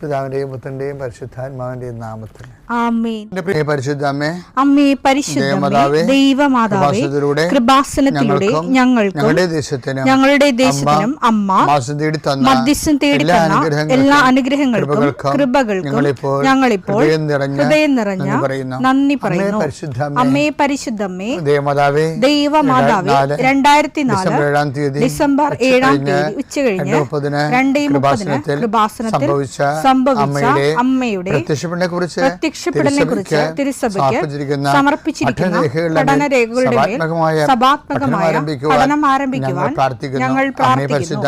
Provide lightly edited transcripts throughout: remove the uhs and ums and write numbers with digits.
പിതാവിന്റെയും പുത്രന്റെയും പരിശുദ്ധാത്മാവിന്റെയും നാമത്തിൽ ആമേൻ. പരിശുദ്ധ അമ്മേ, അമ്മേ പരിശുദ്ധമേ, ദൈവമാതാവേ, കൃപാസനത്തിലൂടെ ഞങ്ങൾക്കും ഞങ്ങളുടെ ദേശത്തിനും അമ്മ മധ്യസ്ഥം തേടി തന്ന എല്ലാ അനുഗ്രഹങ്ങൾക്കും കൃപകൾക്കും ഞങ്ങളിപ്പോൾ ഹൃദയം നിറഞ്ഞ നന്ദി പറയുന്നു. അമ്മേ പരിശുദ്ധമേ, ദൈവമാതാവേ, 2004 ഡിസംബർ 7 ഉച്ചകഴിഞ്ഞ് 2:30 കൃപാസനത്തിൽ സംഭവിച്ച അമ്മയുടെ പ്രത്യക്ഷപ്പെടലിനെ കുറിച്ച് തിരുസഭയ്ക്ക് സമർപ്പിച്ചിരിക്കുന്ന പഠനരേഖകളുടെ മേൽ സഭാത്മകമായ പഠനം ആരംഭിക്കുവാൻ ഞങ്ങൾ പ്രാർത്ഥിക്കുന്നു.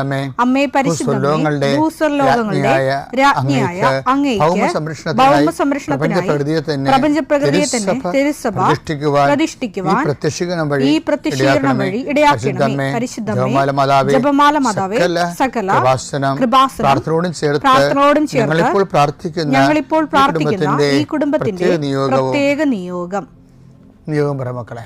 അമ്മേ പരിശുദ്ധമേ, ഭൂസ്വർലോകങ്ങളുടെ രാജ്ഞിയായ അങ്ങേയ്ക്ക് ഭൗമസംരക്ഷണത്തിനായി പ്രപഞ്ചപ്രകൃതിയെ തന്നെ തിരുസഭ പ്രതിഷ്ഠിക്കുവാൻ ഈ പ്രത്യക്ഷീകരണം വഴി ഇടയാക്കണമേ. പരിശുദ്ധമേ, ജപമാല മാതാവേ, സകല കൃപാസനം പ്രാർത്ഥനയോടും ചേർത്ത് ഞങ്ങളിപ്പോൾ പ്രാർത്ഥിക്കുന്ന ഈ കുടുംബത്തിന്റെ പ്രത്യേക നിയോഗം പറ മക്കളെ.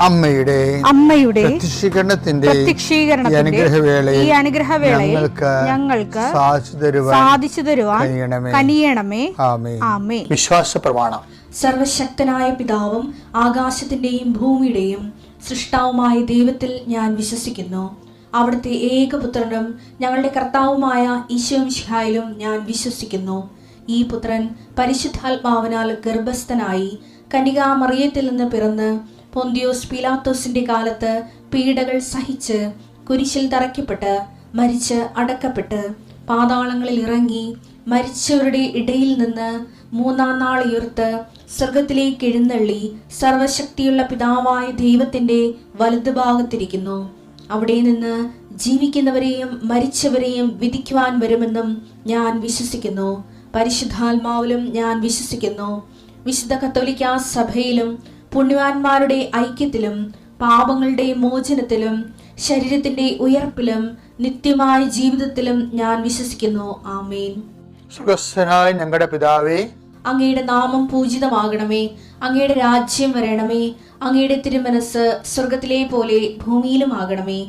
അമ്മയുടെ പ്രത്യക്ഷീകരണത്തിന്റെ ഈ അനുഗ്രഹവേളയിൽ ഞങ്ങൾക്ക് സാധിച്ചു തരുവാൻ കനിയണമേ. ആമേൻ. വിശ്വാസ പ്രമാണം. സർവശക്തനായ പിതാവും ആകാശത്തിന്റെയും ഭൂമിയുടെയും സൃഷ്ടാവുമായ ദൈവത്തിൽ ഞാൻ വിശ്വസിക്കുന്നു. അവിടുത്തെ ഏകപുത്രനും ഞങ്ങളുടെ കർത്താവുമായ ഈശോമിശിഹായിലും ഞാൻ വിശ്വസിക്കുന്നു. ഈ പുത്രൻ പരിശുദ്ധാത്മാവിനാൽ ഗർഭസ്ഥനായി കന്യകാമറിയത്തിൽ നിന്ന് പിറന്ന് പൊന്തിയോസ് പീലാത്തോസിന്റെ കാലത്ത് പീഡകൾ സഹിച്ച് കുരിശിൽ തറയ്ക്കപ്പെട്ട് മരിച്ച് അടക്കപ്പെട്ട് പാതാളങ്ങളിൽ ഇറങ്ങി മരിച്ചവരുടെ ഇടയിൽ നിന്ന് 3-ാം നാൾ ഉയർത്ത് സ്വർഗത്തിലേക്ക് എഴുന്നള്ളി സർവശക്തിയുള്ള പിതാവായ ദൈവത്തിന്റെ വലതുഭാഗത്തിരിക്കുന്നു. അവിടെ നിന്ന് ജീവിക്കുന്നവരെയും മരിച്ചവരെയും വിധിക്കുവാൻ വരുമെന്നും ഞാൻ വിശ്വസിക്കുന്നു. പരിശുദ്ധാത്മാവിലും ഞാൻ വിശ്വസിക്കുന്നു. വിശുദ്ധ കത്തോലിക്കാ സഭയിലും പുണ്യവാന്മാരുടെ ഐക്യത്തിലും പാപങ്ങളുടെ മോചനത്തിലും ശരീരത്തിന്റെ ഉയർപ്പിലും നിത്യമായ ജീവിതത്തിലും ഞാൻ വിശ്വസിക്കുന്നു. ആമേൻ. സ്വർഗ്ഗസ്ഥനായ ഞങ്ങളുടെ പിതാവേ, അങ്ങയുടെ നാമം പൂജിതമാകണമേ. അങ്ങയുടെ രാജ്യം വരണമേ. അങ്ങയുടെ തിരുമനസ് സ്വർഗത്തിലെ പോലെ ഭൂമിയിലും ആകണമേ.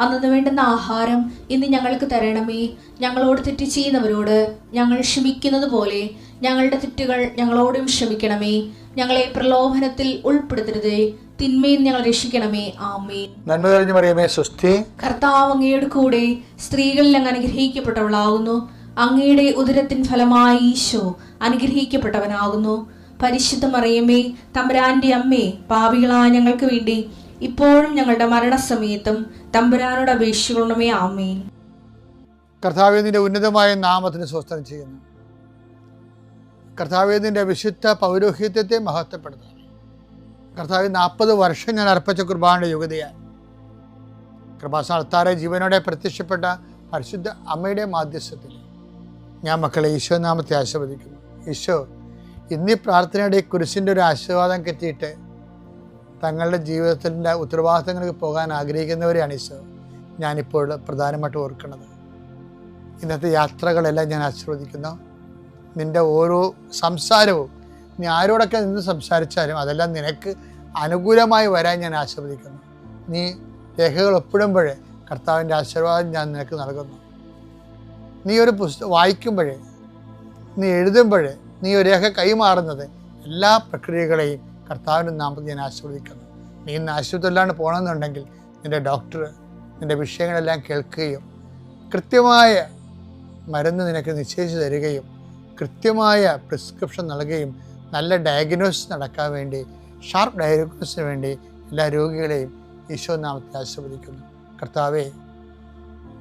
അന്നു വേണ്ടുന്ന ആഹാരം ഇന്ന് ഞങ്ങൾക്ക് തരണമേ. ഞങ്ങളോട് തെറ്റ് ചെയ്യുന്നവരോട് ഞങ്ങൾ ക്ഷമിക്കുന്നത് പോലെ ഞങ്ങളുടെ തെറ്റുകൾ ഞങ്ങളോടും ക്ഷമിക്കണമേ. ഞങ്ങളെ പ്രലോഭനത്തിൽ ഉൾപ്പെടുത്തരുതേ, തിന്മയിൽ ഞങ്ങൾ രക്ഷിക്കണമേ. ആമേൻ. നന്മ നിറഞ്ഞ മറിയമേ, സ്വസ്തി. കർത്താവ് അങ്ങയുടെ കൂടെ സ്ത്രീകളിൽ അങ്ങ് അനുഗ്രഹിക്കപ്പെട്ടവളാകുന്നു. അങ്ങയുടെ ഉദരത്തിൻ ഫലമായി ഈശോ അനുഗ്രഹിക്കപ്പെട്ടവനാകുന്നു. പരിശുദ്ധ മറിയമേ, തമ്പുരാന്റെ അമ്മേ, പാപികളായ ഞങ്ങൾക്ക് വേണ്ടി ഇപ്പോഴും ഞങ്ങളുടെ മരണസമയത്തും തമ്പുരാനോട് അപേക്ഷിക്കണമേ. ആമേൻ. കർത്താവേ, നിന്റെ ഉന്നതമായ നാമത്തിന് സ്വസ്ത്രം ചെയ്യുന്നു. കർത്താവേ, നിന്റെ വിശുദ്ധ പൗരോഹിത്യത്തെ മഹത്വപ്പെടുത്തുന്നു. കർത്താവേ, 40 വർഷം ഞാൻ അർപ്പിച്ച കുർബാനയുടെ യോഗ്യതയായി കൃപാസനത്താറെ ജീവനോടെ പ്രത്യക്ഷപ്പെട്ട പരിശുദ്ധ അമ്മയുടെ മാധ്യസ്ഥത്തിൽ ഞാൻ മക്കളെ ഈശോ നാമത്തെ ആശീർവദിക്കുന്നു. ഈശോ ഇന്നീ പ്രാർത്ഥനയുടെ കുരിശിൻ്റെ ഒരു ആശീർവാദം കിട്ടിയിട്ട് തങ്ങളുടെ ജീവിതത്തിൻ്റെ ഉത്തരവാദിത്തങ്ങൾക്ക് പോകാൻ ആഗ്രഹിക്കുന്നവരെയാണ് ഈശോ ഞാനിപ്പോൾ പ്രധാനമായിട്ട് ഓർക്കുന്നത്. ഇന്നത്തെ യാത്രകളെല്ലാം ഞാൻ ആശീർവദിക്കുന്നു. നിൻ്റെ ഓരോ സംസാരവും നീ ആരോടൊക്കെ നിന്ന് സംസാരിച്ചാലും അതെല്ലാം നിനക്ക് അനുകൂലമായി വരാൻ ഞാൻ ആശീർവദിക്കുന്നു. നീ രേഖകൾ ഒപ്പിടുമ്പോഴേ കർത്താവിൻ്റെ ആശീർവാദം ഞാൻ നിനക്ക് നൽകുന്നു. നീ ഒരു പുസ്തകം വായിക്കുമ്പോഴേ, നീ എഴുതുമ്പോഴേ, നീ ഒരു രേഖ കൈമാറുന്നത് എല്ലാ പ്രക്രിയകളെയും കർത്താവിൻ്റെ നാമത്തിൽ ഞാൻ ആശീർവദിക്കുന്നു. നീ ഇന്ന് ആശുപത്രിയിലാണ് പോകണമെന്നുണ്ടെങ്കിൽ നിൻ്റെ ഡോക്ടർ നിൻ്റെ വിഷയങ്ങളെല്ലാം കേൾക്കുകയും കൃത്യമായ മരുന്ന് നിനക്ക് നിശ്ചയിച്ചു തരികയും കൃത്യമായ പ്രിസ്ക്രിപ്ഷൻ നൽകുകയും നല്ല ഡയഗ്നോസിസ് നടക്കാൻ വേണ്ടി, ഷാർപ്പ് ഡയഗ്നോസിന് വേണ്ടി എല്ലാ രോഗികളെയും ഈശോ നാമത്തിൽ ആശീർവദിക്കുന്നു. കർത്താവേ,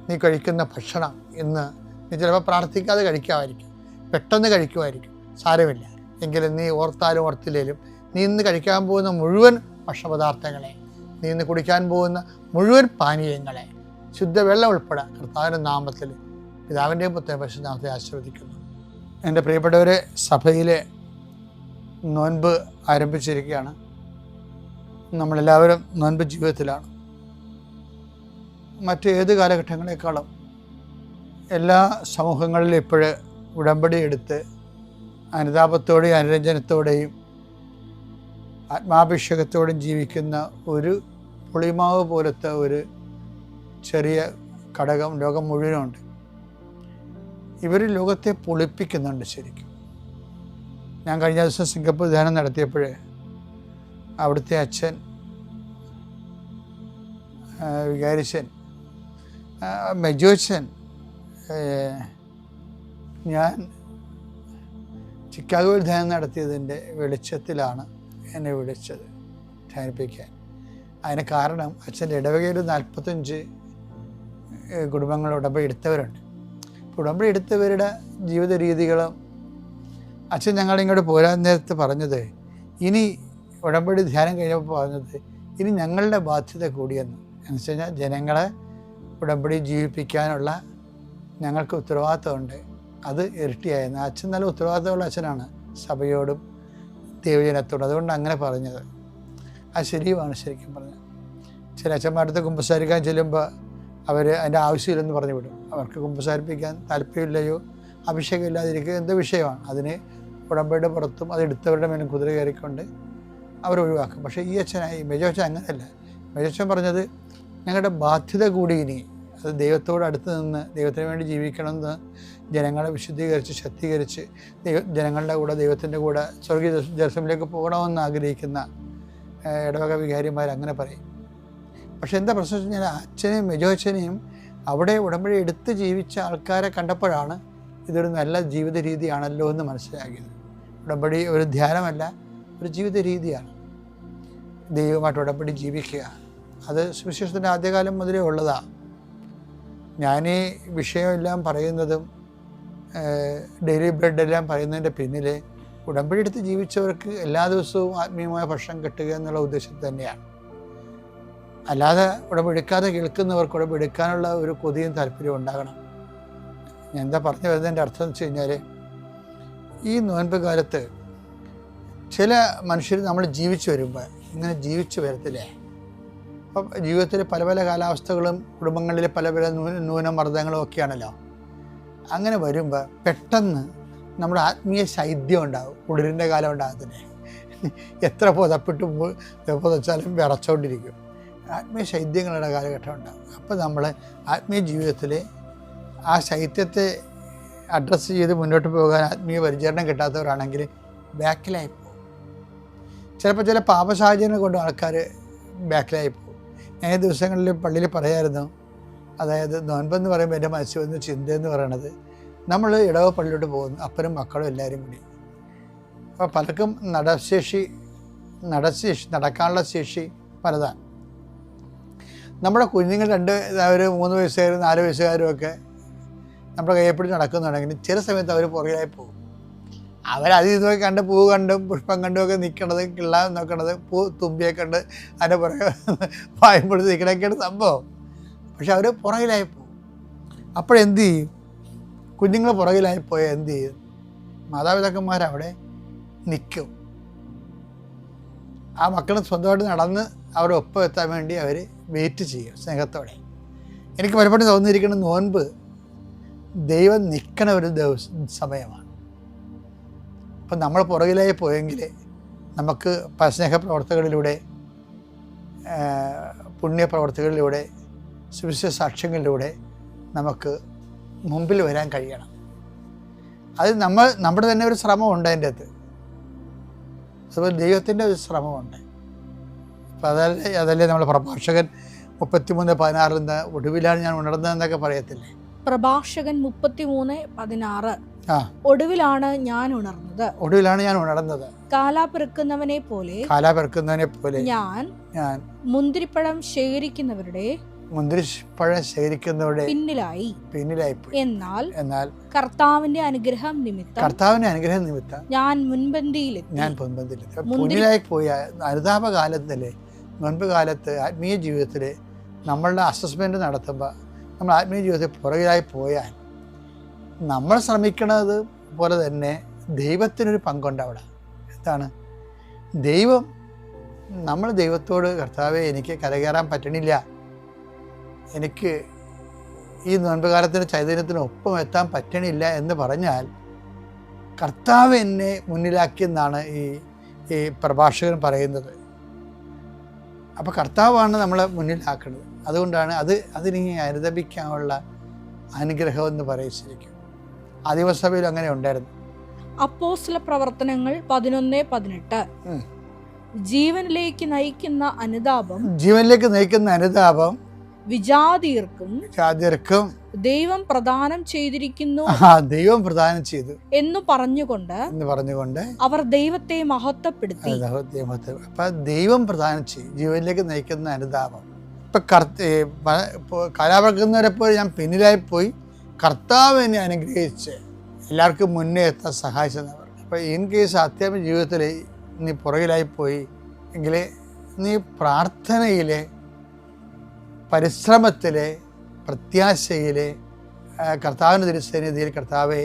നീ കഴിക്കുന്ന ഭക്ഷണം ഇന്ന് നീ ചിലപ്പോൾ പ്രാർത്ഥിക്കാതെ കഴിക്കാമായിരിക്കും, പെട്ടെന്ന് കഴിക്കുമായിരിക്കും, സാരമില്ല. എങ്കിലും നീ ഓർത്താലും ഓർത്തില്ലേലും നീ ഇന്ന് കഴിക്കാൻ പോകുന്ന മുഴുവൻ ഭക്ഷണപദാർത്ഥങ്ങളെ, നീ ഇന്ന് കുടിക്കാൻ പോകുന്ന മുഴുവൻ പാനീയങ്ങളെ, ശുദ്ധവെള്ളം ഉൾപ്പെടെ കർത്താവിൻ്റെ നാമത്തിൽ പിതാവിൻ്റെയും പുത്രൻ്റെയും പരിശുദ്ധനാമത്തെ ആശീർവദിക്കുന്നു. എൻ്റെ പ്രിയപ്പെട്ടവരെ, സഭയിലെ നോൻപ് ആരംഭിച്ചിരിക്കുകയാണ്. നമ്മളെല്ലാവരും നോൻപ് ജീവിതത്തിലാണ്. മറ്റേത് കാലഘട്ടങ്ങളെക്കാളും എല്ലാ സമൂഹങ്ങളിലും ഇപ്പോഴ് ഉടമ്പടി എടുത്ത് അനുതാപത്തോടെയും അനുരഞ്ജനത്തോടെയും ആത്മാഭിഷേകത്തോടെയും ജീവിക്കുന്ന ഒരു പുളിമാവ് പോലത്തെ ഒരു ചെറിയ ഘടകം ലോകം മുഴുവനുണ്ട്. ഇവർ ലോകത്തെ പൊളിപ്പിക്കുന്നുണ്ട് ശരിക്കും. ഞാൻ കഴിഞ്ഞ ദിവസം സിംഗപ്പൂർ ധ്യാനം നടത്തിയപ്പോൾ അവിടുത്തെ അച്ഛൻ, വികാരിച്ചൻ, മെജോച്ചൻ, ഞാൻ ചിക്കാഗോയിൽ ധ്യാനം നടത്തിയതിൻ്റെ വെളിച്ചത്തിലാണ് എന്നെ വിളിച്ചത് ധ്യാനിപ്പിക്കാൻ. അതിന് കാരണം അച്ഛൻ്റെ ഇടവകയിൽ 45 കുടുംബങ്ങൾ ഉടമ്പടി എടുത്തവരുണ്ട്. ഉടമ്പടി എടുത്തവരുടെ ജീവിത രീതികളും അച്ഛൻ ഞങ്ങളിങ്ങോട്ട് പോരാൻ നേരത്ത് പറഞ്ഞത്, ഇനി ഉടമ്പടി ധ്യാനം കഴിഞ്ഞപ്പോൾ പറഞ്ഞത്, ഇനി ഞങ്ങളുടെ ബാധ്യത കൂടിയെന്ന്. എന്ന് വെച്ച് കഴിഞ്ഞാൽ ജനങ്ങളെ ഉടമ്പടി ജീവിപ്പിക്കാനുള്ള ഞങ്ങൾക്ക് ഉത്തരവാദിത്തമുണ്ട്, അത് ഇരട്ടിയായിരുന്നു. അച്ഛൻ നല്ല ഉത്തരവാദിത്തമുള്ള അച്ഛനാണ് സഭയോടും ദൈവജനത്തോടും. അതുകൊണ്ട് അങ്ങനെ പറഞ്ഞത് അത് ശരിയുമാണ്. ശരിക്കും പറഞ്ഞത് ചില അച്ഛന്മാരുടെ കുമ്പസാരിക്കാൻ ചെല്ലുമ്പോൾ അവർ അതിൻ്റെ ആവശ്യമില്ലെന്ന് പറഞ്ഞു വിടും. അവർക്ക് കുമ്പസാരിപ്പിക്കാൻ താല്പര്യമില്ലയോ, അഭിഷേകം ഇല്ലാതിരിക്കുക എന്ത് വിഷയമാണ്, അതിന് ഉടമ്പടിയുടെ പുറത്തും അത് എടുത്തവരുടെ മേലും കുതിര കയറിക്കൊണ്ട് അവർ ഒഴിവാക്കും. പക്ഷേ ഈ അച്ഛനായി മെജോച്ചൻ അങ്ങനെയല്ല. മെജോച്ചൻ പറഞ്ഞത്, ഞങ്ങളുടെ ബാധ്യത കൂടി ഇനി അത് ദൈവത്തോട് അടുത്ത് നിന്ന് ദൈവത്തിന് വേണ്ടി ജീവിക്കണമെന്ന് ജനങ്ങളെ വിശുദ്ധീകരിച്ച് ശക്തീകരിച്ച് ജനങ്ങളുടെ കൂടെ ദൈവത്തിൻ്റെ കൂടെ സ്വർഗീയ ജെറുസലേമിലേക്ക് പോകണമെന്ന് ആഗ്രഹിക്കുന്ന ഇടവക വികാരിമാർ അങ്ങനെ പറയും. പക്ഷെ എന്താ പ്രശ്നം വെച്ച് കഴിഞ്ഞാൽ അച്ഛനെയും മെജോച്ചനെയും അവിടെ ഉടമ്പടി എടുത്ത് ജീവിച്ച ആൾക്കാരെ കണ്ടപ്പോഴാണ് ഇതൊരു നല്ല ജീവിത രീതിയാണല്ലോ എന്ന് മനസ്സിലാക്കിയത്. ഉടമ്പടി ഒരു ധ്യാനമല്ല, ഒരു ജീവിത രീതിയാണ്. ദൈവമായിട്ട് ഉടമ്പടി ജീവിക്കുക, അത് സുവിശേഷത്തിൻ്റെ ആദ്യകാലം മുതലേ ഉള്ളതാണ്. ഞാൻ ഈ വിഷയമെല്ലാം പറയുന്നതും ഡെയിലി ബ്രെഡെല്ലാം പറയുന്നതിൻ്റെ പിന്നിൽ ഉടമ്പടി എടുത്ത് ജീവിച്ചവർക്ക് എല്ലാ ദിവസവും ആത്മീയമായ ഭക്ഷണം കിട്ടുക എന്നുള്ള ഉദ്ദേശം തന്നെയാണ്. അല്ലാതെ ഉടമ്പടി എടുക്കാതെ കേൾക്കുന്നവർക്ക് ഉടമ്പടി എടുക്കാനുള്ള ഒരു കൊതിയും താല്പര്യവും ഉണ്ടാകണം. ഞാൻ എന്താ പറഞ്ഞു വരുന്നതിൻ്റെ അർത്ഥം എന്ന് വെച്ച് കഴിഞ്ഞാൽ, ഈ നോൻപ് കാലത്ത് ചില മനുഷ്യർ നമ്മൾ ജീവിച്ചു വരുമ്പോൾ ഇങ്ങനെ ജീവിച്ചു വരത്തില്ലേ. അപ്പം ജീവിതത്തിൽ പല പല കാലാവസ്ഥകളും കുടുംബങ്ങളിൽ പല പല ന്യൂനമർദ്ദങ്ങളും ഒക്കെയാണല്ലോ. അങ്ങനെ വരുമ്പോൾ പെട്ടെന്ന് നമ്മുടെ ആത്മീയ ശൈത്യം ഉണ്ടാകും. കുളിരിൻ്റെ കാലം ഉണ്ടാകത്തില്ലേ, എത്ര പുതച്ചാലും വിറച്ചുകൊണ്ടിരിക്കും. ആത്മീയ ശൈത്യങ്ങളുടെ കാലഘട്ടം ഉണ്ടാകും. അപ്പോൾ നമ്മൾ ആത്മീയ ജീവിതത്തിൽ ആ ശൈത്യത്തെ അഡ്രസ്സ് ചെയ്ത് മുന്നോട്ട് പോകാൻ ആത്മീയ പരിചരണം കിട്ടാത്തവരാണെങ്കിൽ ബാക്കിലായി പോകും. ചിലപ്പോൾ ചില പാപസാഹചര്യങ്ങൾ കൊണ്ട് ആൾക്കാർ ബാക്കിലായി പോകും. ഞാൻ ഈ ദിവസങ്ങളിൽ പള്ളിയിൽ പറയായിരുന്നു, അതായത് നോൻപെന്ന് പറയുമ്പോൾ എൻ്റെ മനസ്സിൽ വന്ന ചിന്തയെന്ന് പറയണത്, നമ്മൾ ഇടവ പള്ളിയിലോട്ട് പോകുന്നു, അപ്പനും മക്കളും എല്ലാവരും കൂടി. അപ്പോൾ പലർക്കും നടക്കാനുള്ള ശേഷി പലതാണ്. നമ്മുടെ കുഞ്ഞുങ്ങൾ 3 വയസ്സുകാരും 4 വയസ്സുകാരും ഒക്കെ നമ്മുടെ കയ്യെപ്പിടിച്ച് നടക്കുന്നുണ്ടെങ്കിൽ ചില സമയത്ത് അവർ പുറകിലായി പോകും. അവരത് ഇതുമായി കണ്ട് പൂ കണ്ടും പുഷ്പം കണ്ടും ഒക്കെ നിൽക്കണത്, കിള്ളാൻ നോക്കണത്, പൂ തുമ്പിയെ കണ്ട് അതിൻ്റെ പുറകെ വായ്പൊടുത്ത് നിൽക്കണൊക്കെയാണ് സംഭവം. പക്ഷെ അവർ പുറകിലായി പോകും. അപ്പോഴെന്ത് ചെയ്യും? കുഞ്ഞുങ്ങൾ പുറകിലായി പോയാൽ എന്ത് ചെയ്യും? മാതാപിതാക്കന്മാരവിടെ നിൽക്കും. ആ മക്കൾ സ്വന്തമായിട്ട് നടന്ന് അവരുടെ ഒപ്പം എത്താൻ വേണ്ടി അവർ വെയിറ്റ് ചെയ്യും സ്നേഹത്തോടെ. എനിക്ക് പലപ്പോഴും തോന്നിയിരിക്കുന്ന നോൻപ് ദൈവം നിൽക്കണ ഒരു സമയമാണ്. അപ്പം നമ്മൾ പുറകിലായി പോയെങ്കിൽ നമുക്ക് സ്നേഹപ്രവർത്തകളിലൂടെ, പുണ്യപ്രവർത്തികളിലൂടെ, സുവിശേഷ സാക്ഷ്യങ്ങളിലൂടെ നമുക്ക് മുമ്പിൽ വരാൻ കഴിയണം. അത് നമ്മുടെ തന്നെ ഒരു ശ്രമമുണ്ട് അതിൻ്റെ അകത്ത്. അതുപോലെ ദൈവത്തിൻ്റെ ഒരു ശ്രമമുണ്ട്. അപ്പോൾ അതല്ലേ നമ്മൾ പ്രഭാഷകൻ 33:16 ഒടുവിലാണ് ഞാൻ ഉണർന്നതെന്നൊക്കെ പറയത്തില്ലേ. പ്രഭാഷകൻ 33:16. ഒടുവിലാണ് ഞാൻ ഉണർന്നത്. കാലാപിറക്കുന്നവനെ പോലെ ഞാൻ മുന്തിരിപ്പഴം ശേഖരിക്കുന്നവരുടെ പിന്നിലായി. എന്നാൽ കർത്താവിന്റെ അനുഗ്രഹം നിമിത്തം ഞാൻ മുൻപന്തിയിലെത്തി. മുന്നിലായി പോയ അനുതാപകാലത്തിലെ മുൻപ് കാലത്ത് ആത്മീയ ജീവിതത്തിൽ നമ്മളുടെ അസസ്മെന്റ് നടത്തുമ്പോൾ നമ്മൾ ആത്മീയ ജീവിതത്തിൽ പുറകിലായി പോയാൽ നമ്മൾ ശ്രമിക്കുന്നത് പോലെ തന്നെ ദൈവത്തിനൊരു പങ്കുണ്ട് അവിടെ. എന്താണ് ദൈവം? നമ്മൾ ദൈവത്തോട് കർത്താവെ എനിക്ക് കരകയറാൻ പറ്റണില്ല, എനിക്ക് ഈ നോൻപ് കാലത്തിന് ചൈതന്യത്തിന് ഒപ്പം എത്താൻ പറ്റണില്ല എന്ന് പറഞ്ഞാൽ കർത്താവ് എന്നെ മുന്നിലാക്കിയെന്നാണ് ഈ പ്രഭാഷകൻ പറയുന്നത്. അപ്പോൾ കർത്താവാണ് നമ്മളെ മുന്നിലാക്കുന്നത്. അതുകൊണ്ടാണ് അതിനെ അനുദപിക്കാനുള്ള അനുഗ്രഹം എന്ന് പറയിച്ചിരിക്കും. ആദിമസഭയിൽ അങ്ങനെ ഉണ്ടായിരുന്നു. അപ്പോസ്തല പ്രവർത്തനങ്ങൾ 11:18. ജീവനിലേക്ക് നയിക്കുന്ന അനുതാപം വിജാതിയർക്കും ദൈവം പ്രദാനം ചെയ്തിരിക്കുന്നു എന്ന് പറഞ്ഞുകൊണ്ട് അവർ ദൈവത്തെ മഹത്വപ്പെടുത്തി. അപ്പൊ ദൈവം പ്രദാനം ചെയ്യും ജീവനിലേക്ക് നയിക്കുന്ന അനുതാപം. ഇപ്പൊ കലാപറക്കുന്നവരെപ്പോൾ ഞാൻ പിന്നിലായി പോയി, കർത്താവ് എന്നെ അനുഗ്രഹിച്ച് എല്ലാവർക്കും മുന്നേ എത്താൻ സഹായിച്ചെന്നവർ. അപ്പൊ ഇൻ കേസ് അത്യാവശ്യ ജീവിതത്തിൽ നീ പുറകിലായി പോയി എങ്കിൽ നീ പ്രാർത്ഥനയിലെ, പരിശ്രമത്തിലെ, പ്രത്യാശയിലെ കർത്താവിൻ്റെ തിരുസന്നിധിയിൽ കർത്താവെ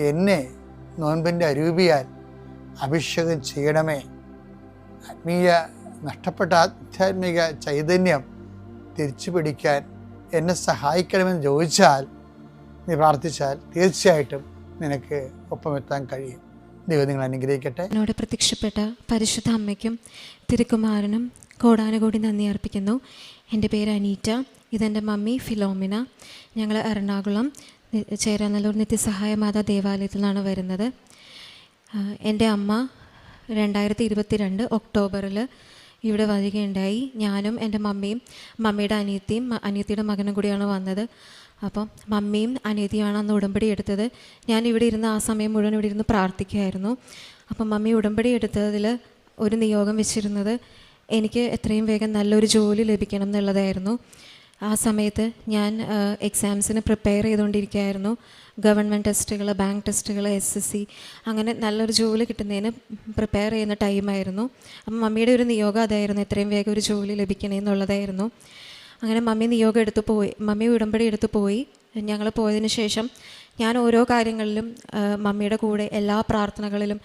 എന്നെ നോൻപിൻ്റെ അരൂപിയാൽ അഭിഷേകം ചെയ്യണമേ, നഷ്ടപ്പെട്ട ആധ്യാത്മിക ചൈതന്യം തിരിച്ചു പിടിക്കാൻ എന്നെ സഹായിക്കണമെന്ന് ചോദിച്ചാൽ, നീ പ്രാർത്ഥിച്ചാൽ തീർച്ചയായിട്ടും നിനക്ക് ഒപ്പമെത്താൻ കഴിയും. ദൈവം നിങ്ങൾ അനുഗ്രഹിക്കട്ടെ. എന്നോട് പ്രത്യക്ഷപ്പെട്ട പരിശുദ്ധ അമ്മയ്ക്കും തിരുക്കുമാരനും കോടാനുകൂടി നന്ദി അർപ്പിക്കുന്നു. എൻ്റെ പേര് അനീറ്റ, ഇതെൻ്റെ മമ്മി ഫിലോമിന. ഞങ്ങൾ എറണാകുളം ചേരാനല്ലൂർ നിത്യസഹായ മാതാ ദേവാലയത്തിൽ നിന്നാണ് വരുന്നത്. എൻ്റെ അമ്മ 2022 ഒക്ടോബറിൽ ഇവിടെ വരികയുണ്ടായി. ഞാനും എൻ്റെ മമ്മിയും മമ്മിയുടെ അനിയത്തിയുടെ മകനും കൂടിയാണ് വന്നത്. അപ്പം മമ്മിയും അനിയത്തിയാണ് അന്ന് ഉടമ്പടി എടുത്തത്. ഞാൻ ഇവിടെ ഇരുന്ന് ആ സമയം മുഴുവൻ ഇവിടെ ഇരുന്ന് പ്രാർത്ഥിക്കുകയായിരുന്നു. അപ്പം മമ്മി ഉടമ്പടി എടുത്തതിൽ ഒരു നിയോഗം വെച്ചിരുന്നത് എനിക്ക് എത്രയും വേഗം നല്ലൊരു ജോലി ലഭിക്കണം എന്നുള്ളതായിരുന്നു. ആ സമയത്ത് ഞാൻ എക്സാംസിന് പ്രിപ്പയർ ചെയ്തുകൊണ്ടിരിക്കുകയായിരുന്നു. ഗവൺമെൻറ് ടെസ്റ്റുകൾ, ബാങ്ക് ടെസ്റ്റുകൾ, SSC, അങ്ങനെ നല്ലൊരു ജോലി കിട്ടുന്നതിന് പ്രിപ്പയർ ചെയ്യുന്ന ടൈമായിരുന്നു. അപ്പം മമ്മിയുടെ ഒരു നിയോഗം അതായിരുന്നു, എത്രയും വേഗം ഒരു ജോലി ലഭിക്കണേ എന്നുള്ളതായിരുന്നു. അങ്ങനെ മമ്മി ഉടമ്പടി എടുത്ത് പോയി. ഞങ്ങൾ പോയതിന് ശേഷം ഞാൻ ഓരോ കാര്യങ്ങളിലും മമ്മിയുടെ കൂടെ എല്ലാ പ്രാർത്ഥനകളിലും,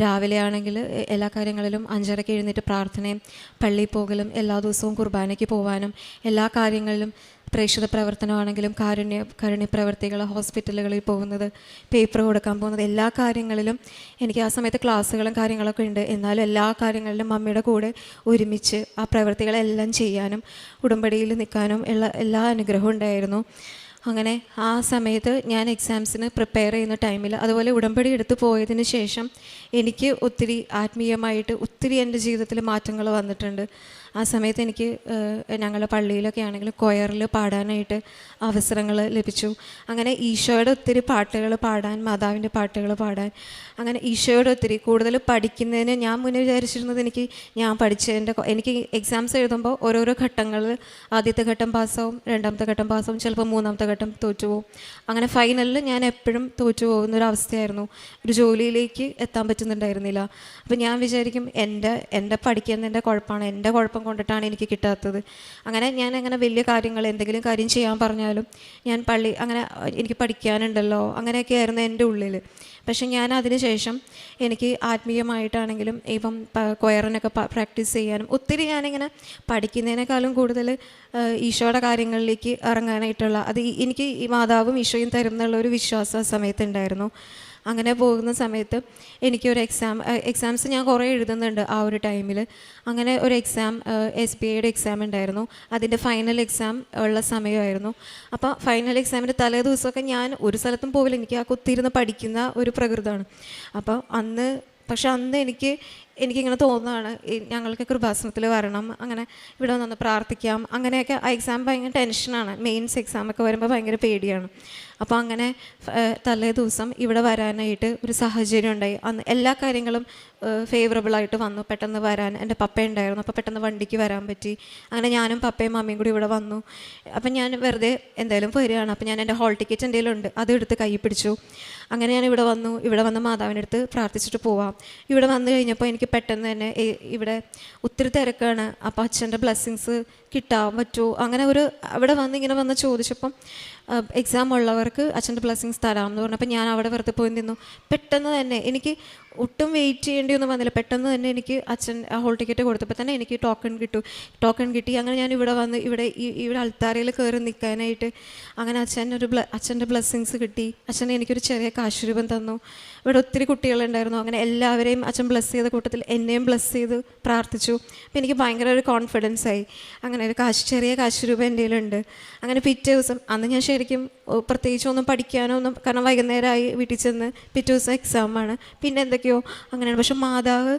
രാവിലെ ആണെങ്കിൽ എല്ലാ കാര്യങ്ങളിലും 5:30 എഴുന്നേറ്റ് പ്രാർത്ഥനയും പള്ളിയിൽ പോകലും എല്ലാ ദിവസവും കുർബാനയ്ക്ക് പോകാനും എല്ലാ കാര്യങ്ങളിലും പ്രേക്ഷിത പ്രവർത്തനമാണെങ്കിലും കാരുണ്യ പ്രവർത്തികൾ, ഹോസ്പിറ്റലുകളിൽ പോകുന്നത്, പേപ്പർ കൊടുക്കാൻ പോകുന്നത്, എല്ലാ കാര്യങ്ങളിലും എനിക്ക് ആ സമയത്ത് ക്ലാസ്സുകളും കാര്യങ്ങളൊക്കെ ഉണ്ട്. എന്നാലും എല്ലാ കാര്യങ്ങളിലും മമ്മിയുടെ കൂടെ ഒരുമിച്ച് ആ പ്രവർത്തികളെല്ലാം ചെയ്യാനും ഉടമ്പടിയിൽ നിൽക്കാനും എല്ലാ അനുഗ്രഹവും ഉണ്ടായിരുന്നു. അങ്ങനെ ആ സമയത്ത് ഞാൻ എക്സാംസിന് പ്രിപ്പയർ ചെയ്യുന്ന ടൈമിൽ, അതുപോലെ ഉടമ്പടി എടുത്ത് പോയതിന് ശേഷം എനിക്ക് ഒത്തിരി ആത്മീയമായിട്ട് ഒത്തിരി എൻ്റെ ജീവിതത്തിൽ മാറ്റങ്ങൾ വന്നിട്ടുണ്ട്. ആ സമയത്ത് എനിക്ക് ഞങ്ങളുടെ പള്ളിയിലൊക്കെ ആണെങ്കിൽ കൊയറിൽ പാടാനായിട്ട് അവസരങ്ങൾ ലഭിച്ചു. അങ്ങനെ ഈശോയുടെ ഒത്തിരി പാട്ടുകൾ പാടാൻ, മാതാവിൻ്റെ പാട്ടുകൾ പാടാൻ, അങ്ങനെ ഈശോയുടെ ഒത്തിരി കൂടുതൽ പഠിക്കുന്നതിന് ഞാൻ മുന്നേ വിചാരിച്ചിരുന്നത് എനിക്ക് എക്സാംസ് എഴുതുമ്പോൾ ഓരോരോ ഘട്ടങ്ങളിൽ ആദ്യത്തെ ഘട്ടം പാസ്സാവും, രണ്ടാമത്തെ ഘട്ടം പാസ്സാവും, ചിലപ്പോൾ മൂന്നാമത്തെ ഘട്ടം തോറ്റുപോകും. അങ്ങനെ ഫൈനലിൽ ഞാൻ എപ്പോഴും തോറ്റു പോകുന്നൊരവസ്ഥയായിരുന്നു. ഒരു ജോലിയിലേക്ക് എത്താൻ പറ്റുന്നുണ്ടായിരുന്നില്ല. അപ്പോൾ ഞാൻ വിചാരിക്കും എൻ്റെ പഠിക്കുന്നതിൻ്റെ കുഴപ്പമാണ്, എൻ്റെ കുഴപ്പം കൊണ്ടിട്ടാണ് എനിക്ക് കിട്ടാത്തത്. അങ്ങനെ വലിയ കാര്യങ്ങൾ, എന്തെങ്കിലും കാര്യം ചെയ്യാൻ പറഞ്ഞാലും ഞാൻ എനിക്ക് പഠിക്കാനുണ്ടല്ലോ, അങ്ങനെയൊക്കെ ആയിരുന്നു എൻ്റെ ഉള്ളിൽ. പക്ഷെ ഞാൻ അതിനുശേഷം എനിക്ക് ആത്മീയമായിട്ടാണെങ്കിലും ഇപ്പം കൊയറിനൊക്കെ പ്രാക്ടീസ് ചെയ്യാനും ഒത്തിരി ഞാനിങ്ങനെ പഠിക്കുന്നതിനേക്കാളും കൂടുതൽ ഈശോയുടെ കാര്യങ്ങളിലേക്ക് ഇറങ്ങാനായിട്ടുള്ള അത് എനിക്ക് ഈ മാതാവും ഈശോയും തരും എന്നുള്ള ഒരു വിശ്വാസം ആ സമയത്തുണ്ടായിരുന്നു. അങ്ങനെ പോകുന്ന സമയത്ത് എനിക്കൊരു എക്സാംസ് ഞാൻ കുറേ എഴുതുന്നുണ്ട് ആ ഒരു ടൈമിൽ. അങ്ങനെ ഒരു SBIയുടെ എക്സാം ഉണ്ടായിരുന്നു. അതിൻ്റെ ഫൈനൽ എക്സാം ഉള്ള സമയമായിരുന്നു. അപ്പോൾ ഫൈനൽ എക്സാമിൻ്റെ തലേ ദിവസമൊക്കെ ഞാൻ ഒരു സ്ഥലത്തും പോവില്ല, എനിക്ക് ആ കുത്തിയിരുന്ന് പഠിക്കുന്ന ഒരു പ്രകൃതമാണ്. അപ്പോൾ അന്ന് എനിക്ക് എനിക്കിങ്ങനെ തോന്നുന്നതാണ് ഞങ്ങൾക്ക് കൃപാസനത്തിൽ വരണം, അങ്ങനെ ഇവിടെ വന്നൊന്ന് പ്രാർത്ഥിക്കാം, അങ്ങനെയൊക്കെ. ആ എക്സാം ഭയങ്കര ടെൻഷനാണ്, മെയിൻസ് എക്സാമൊക്കെ വരുമ്പോൾ ഭയങ്കര പേടിയാണ്. അപ്പോൾ അങ്ങനെ തലേ ദിവസം ഇവിടെ വരാനായിട്ട് ഒരു സാഹചര്യം ഉണ്ടായി. അന്ന് എല്ലാ കാര്യങ്ങളും ഫേവറബിളായിട്ട് വന്നു, പെട്ടെന്ന് വരാൻ. എൻ്റെ പപ്പ ഉണ്ടായിരുന്നു, അപ്പോൾ പെട്ടെന്ന് വണ്ടിക്ക് വരാൻ പറ്റി. അങ്ങനെ ഞാനും പപ്പയും മമ്മിയും കൂടി ഇവിടെ വന്നു. അപ്പം ഞാൻ വെറുതെ എന്തായാലും വരികയാണ്, അപ്പം ഞാൻ എൻ്റെ ഹോൾ ടിക്കറ്റ് എന്തെങ്കിലും ഉണ്ട് അതെടുത്ത് കൈ പിടിച്ചു. അങ്ങനെ ഞാൻ ഇവിടെ വന്നു. ഇവിടെ വന്ന് മാതാവിൻ്റെ അടുത്ത് പ്രാർത്ഥിച്ചിട്ട് പോവാം. ഇവിടെ വന്നു കഴിഞ്ഞപ്പോൾ എനിക്ക് പെട്ടെന്ന് തന്നെ ഇവിടെ ഒത്തിരി തിരക്കാണ്, അപ്പോൾ അച്ഛൻ്റെ ബ്ലെസ്സിങ്സ് കിട്ടാൻ പറ്റുമോ, അങ്ങനെ അവിടെ വന്ന് ഇങ്ങനെ വന്ന് ചോദിച്ചപ്പം എക്സാം ഉള്ളവർക്ക് അച്ഛൻ്റെ ബ്ലെസ്സിങ്സ് തരാമെന്ന് പറഞ്ഞു. അപ്പോൾ ഞാൻ അവിടെ വെറുതെ പോയി നിന്നു. പെട്ടെന്ന് തന്നെ എനിക്ക് ഒട്ടും വെയിറ്റ് ചെയ്യേണ്ടിയൊന്നും വന്നില്ല. പെട്ടെന്ന് തന്നെ എനിക്ക് അച്ഛൻ ഹോൾ ടിക്കറ്റ് കൊടുത്തപ്പോൾ തന്നെ എനിക്ക് ടോക്കൺ കിട്ടി. അങ്ങനെ ഞാൻ ഇവിടെ വന്ന് ഇവിടെ അൾത്താരയിൽ കയറി നിൽക്കാനായിട്ട് അങ്ങനെ അച്ഛൻ്റെ ബ്ലെസ്സിങ്സ് കിട്ടി. അച്ഛൻ എനിക്കൊരു ചെറിയ കാശുരൂപം തന്നു. ഇവിടെ ഒത്തിരി കുട്ടികളുണ്ടായിരുന്നു. അങ്ങനെ എല്ലാവരെയും അച്ഛൻ ബ്ലെസ് ചെയ്ത കൂട്ടത്തിൽ എന്നെയും ബ്ലെസ് ചെയ്ത് പ്രാർത്ഥിച്ചു. അപ്പോൾ എനിക്ക് ഭയങ്കര ഒരു കോൺഫിഡൻസ് ആയി. അങ്ങനെ ഒരു ചെറിയ കാശുരൂപം എൻ്റെ കയ്യിലുണ്ട്. അങ്ങനെ പിറ്റേ ദിവസം അന്ന് ഞാൻ ശരിക്കും പ്രത്യേകിച്ചൊന്നും പഠിക്കാനോ ഒന്നും, കാരണം വൈകുന്നേരമായി വീട്ടിൽ ചെന്ന് പിറ്റേ ദിവസം എക്സാമാണ്, പിന്നെ എന്തൊക്കെയോ അങ്ങനെയാണ്. പക്ഷെ മാതാവ്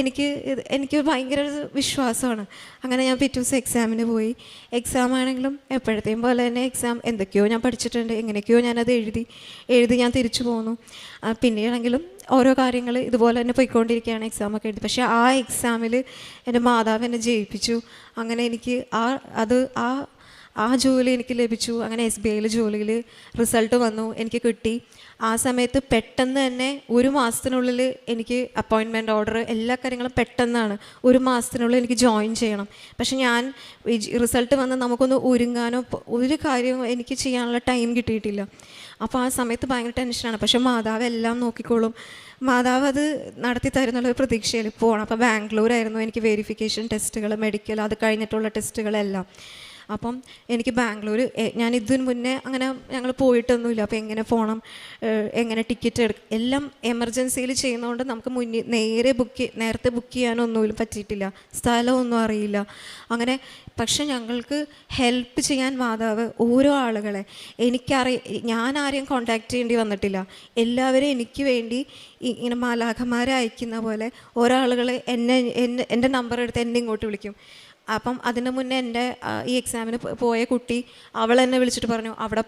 എനിക്ക് ഭയങ്കര ഒരു വിശ്വാസമാണ്. അങ്ങനെ ഞാൻ പിറ്റേ ദിവസം എക്സാമിന് പോയി. എക്സാം ആണെങ്കിലും എപ്പോഴത്തെയും പോലെ തന്നെ എക്സാം എന്തൊക്കെയോ ഞാൻ പഠിച്ചിട്ടുണ്ട്, എങ്ങനെയൊക്കെയോ ഞാനത് എഴുതി ഞാൻ തിരിച്ചു പോന്നു. പിന്നെയാണെങ്കിലും ഓരോ കാര്യങ്ങൾ ഇതുപോലെ തന്നെ പോയിക്കൊണ്ടിരിക്കുകയാണ്. എക്സാമൊക്കെ എഴുതി. പക്ഷേ ആ എക്സാമിൽ എൻ്റെ മാതാവ് എന്നെ ജയിപ്പിച്ചു. അങ്ങനെ എനിക്ക് ആ ജോലി എനിക്ക് ലഭിച്ചു. അങ്ങനെ SBIയിൽ ജോലിയിൽ റിസൾട്ട് വന്നു, എനിക്ക് കിട്ടി. ആ സമയത്ത് പെട്ടെന്ന് തന്നെ 1 മാസത്തിനുള്ളിൽ എനിക്ക് അപ്പോയിൻമെൻറ്റ് ഓർഡർ, എല്ലാ കാര്യങ്ങളും പെട്ടെന്നാണ്. 1 മാസത്തിനുള്ളിൽ എനിക്ക് ജോയിൻ ചെയ്യണം. പക്ഷെ ഞാൻ റിസൾട്ട് വന്ന് നമുക്കൊന്ന് ഒരുങ്ങാനോ ഒരു കാര്യവും എനിക്ക് ചെയ്യാനുള്ള ടൈം കിട്ടിയിട്ടില്ല. അപ്പോൾ ആ സമയത്ത് ഭയങ്കര ടെൻഷനാണ്. പക്ഷെ മാതാവ് എല്ലാം നോക്കിക്കോളും, മാതാവ് അത് നടത്തി തരുന്നുള്ള പ്രതീക്ഷയിൽ പോകണം. അപ്പോൾ ബാംഗ്ലൂരായിരുന്നു എനിക്ക് വെരിഫിക്കേഷൻ ടെസ്റ്റുകൾ, മെഡിക്കൽ, അത് കഴിഞ്ഞിട്ടുള്ള ടെസ്റ്റുകളെല്ലാം. അപ്പം എനിക്ക് ബാംഗ്ലൂർ, ഞാൻ ഇതിന് മുന്നേ അങ്ങനെ ഞങ്ങൾ പോയിട്ടൊന്നുമില്ല. അപ്പോൾ എങ്ങനെ പോകണം, എങ്ങനെ ടിക്കറ്റ് എടുക്കും, എല്ലാം എമർജൻസിയിൽ ചെയ്യുന്നതുകൊണ്ട് നമുക്ക് നേരത്തെ ബുക്ക് ചെയ്യാനൊന്നും പറ്റിയിട്ടില്ല, സ്ഥലമൊന്നും അറിയില്ല. അങ്ങനെ പക്ഷെ ഞങ്ങൾക്ക് ഹെൽപ്പ് ചെയ്യാൻ മാതാവ് ഓരോ ആളുകളെ ഞാൻ ആരെയും കോണ്ടാക്ട് ചെയ്യേണ്ടി വന്നിട്ടില്ല. എല്ലാവരും എനിക്ക് വേണ്ടി ഇങ്ങനെ മാലാഖമാരെ അയക്കുന്ന പോലെ ഓരോ ആളുകൾ എൻ്റെ നമ്പർ എടുത്ത് എന്നെ ഇങ്ങോട്ട് വിളിക്കും. അപ്പം അതിന് മുന്നേ എൻ്റെ ഈ എക്സാമിന് പോയ കുട്ടി അവൾ എന്നെ വിളിച്ചിട്ട് പറഞ്ഞു അവിടെ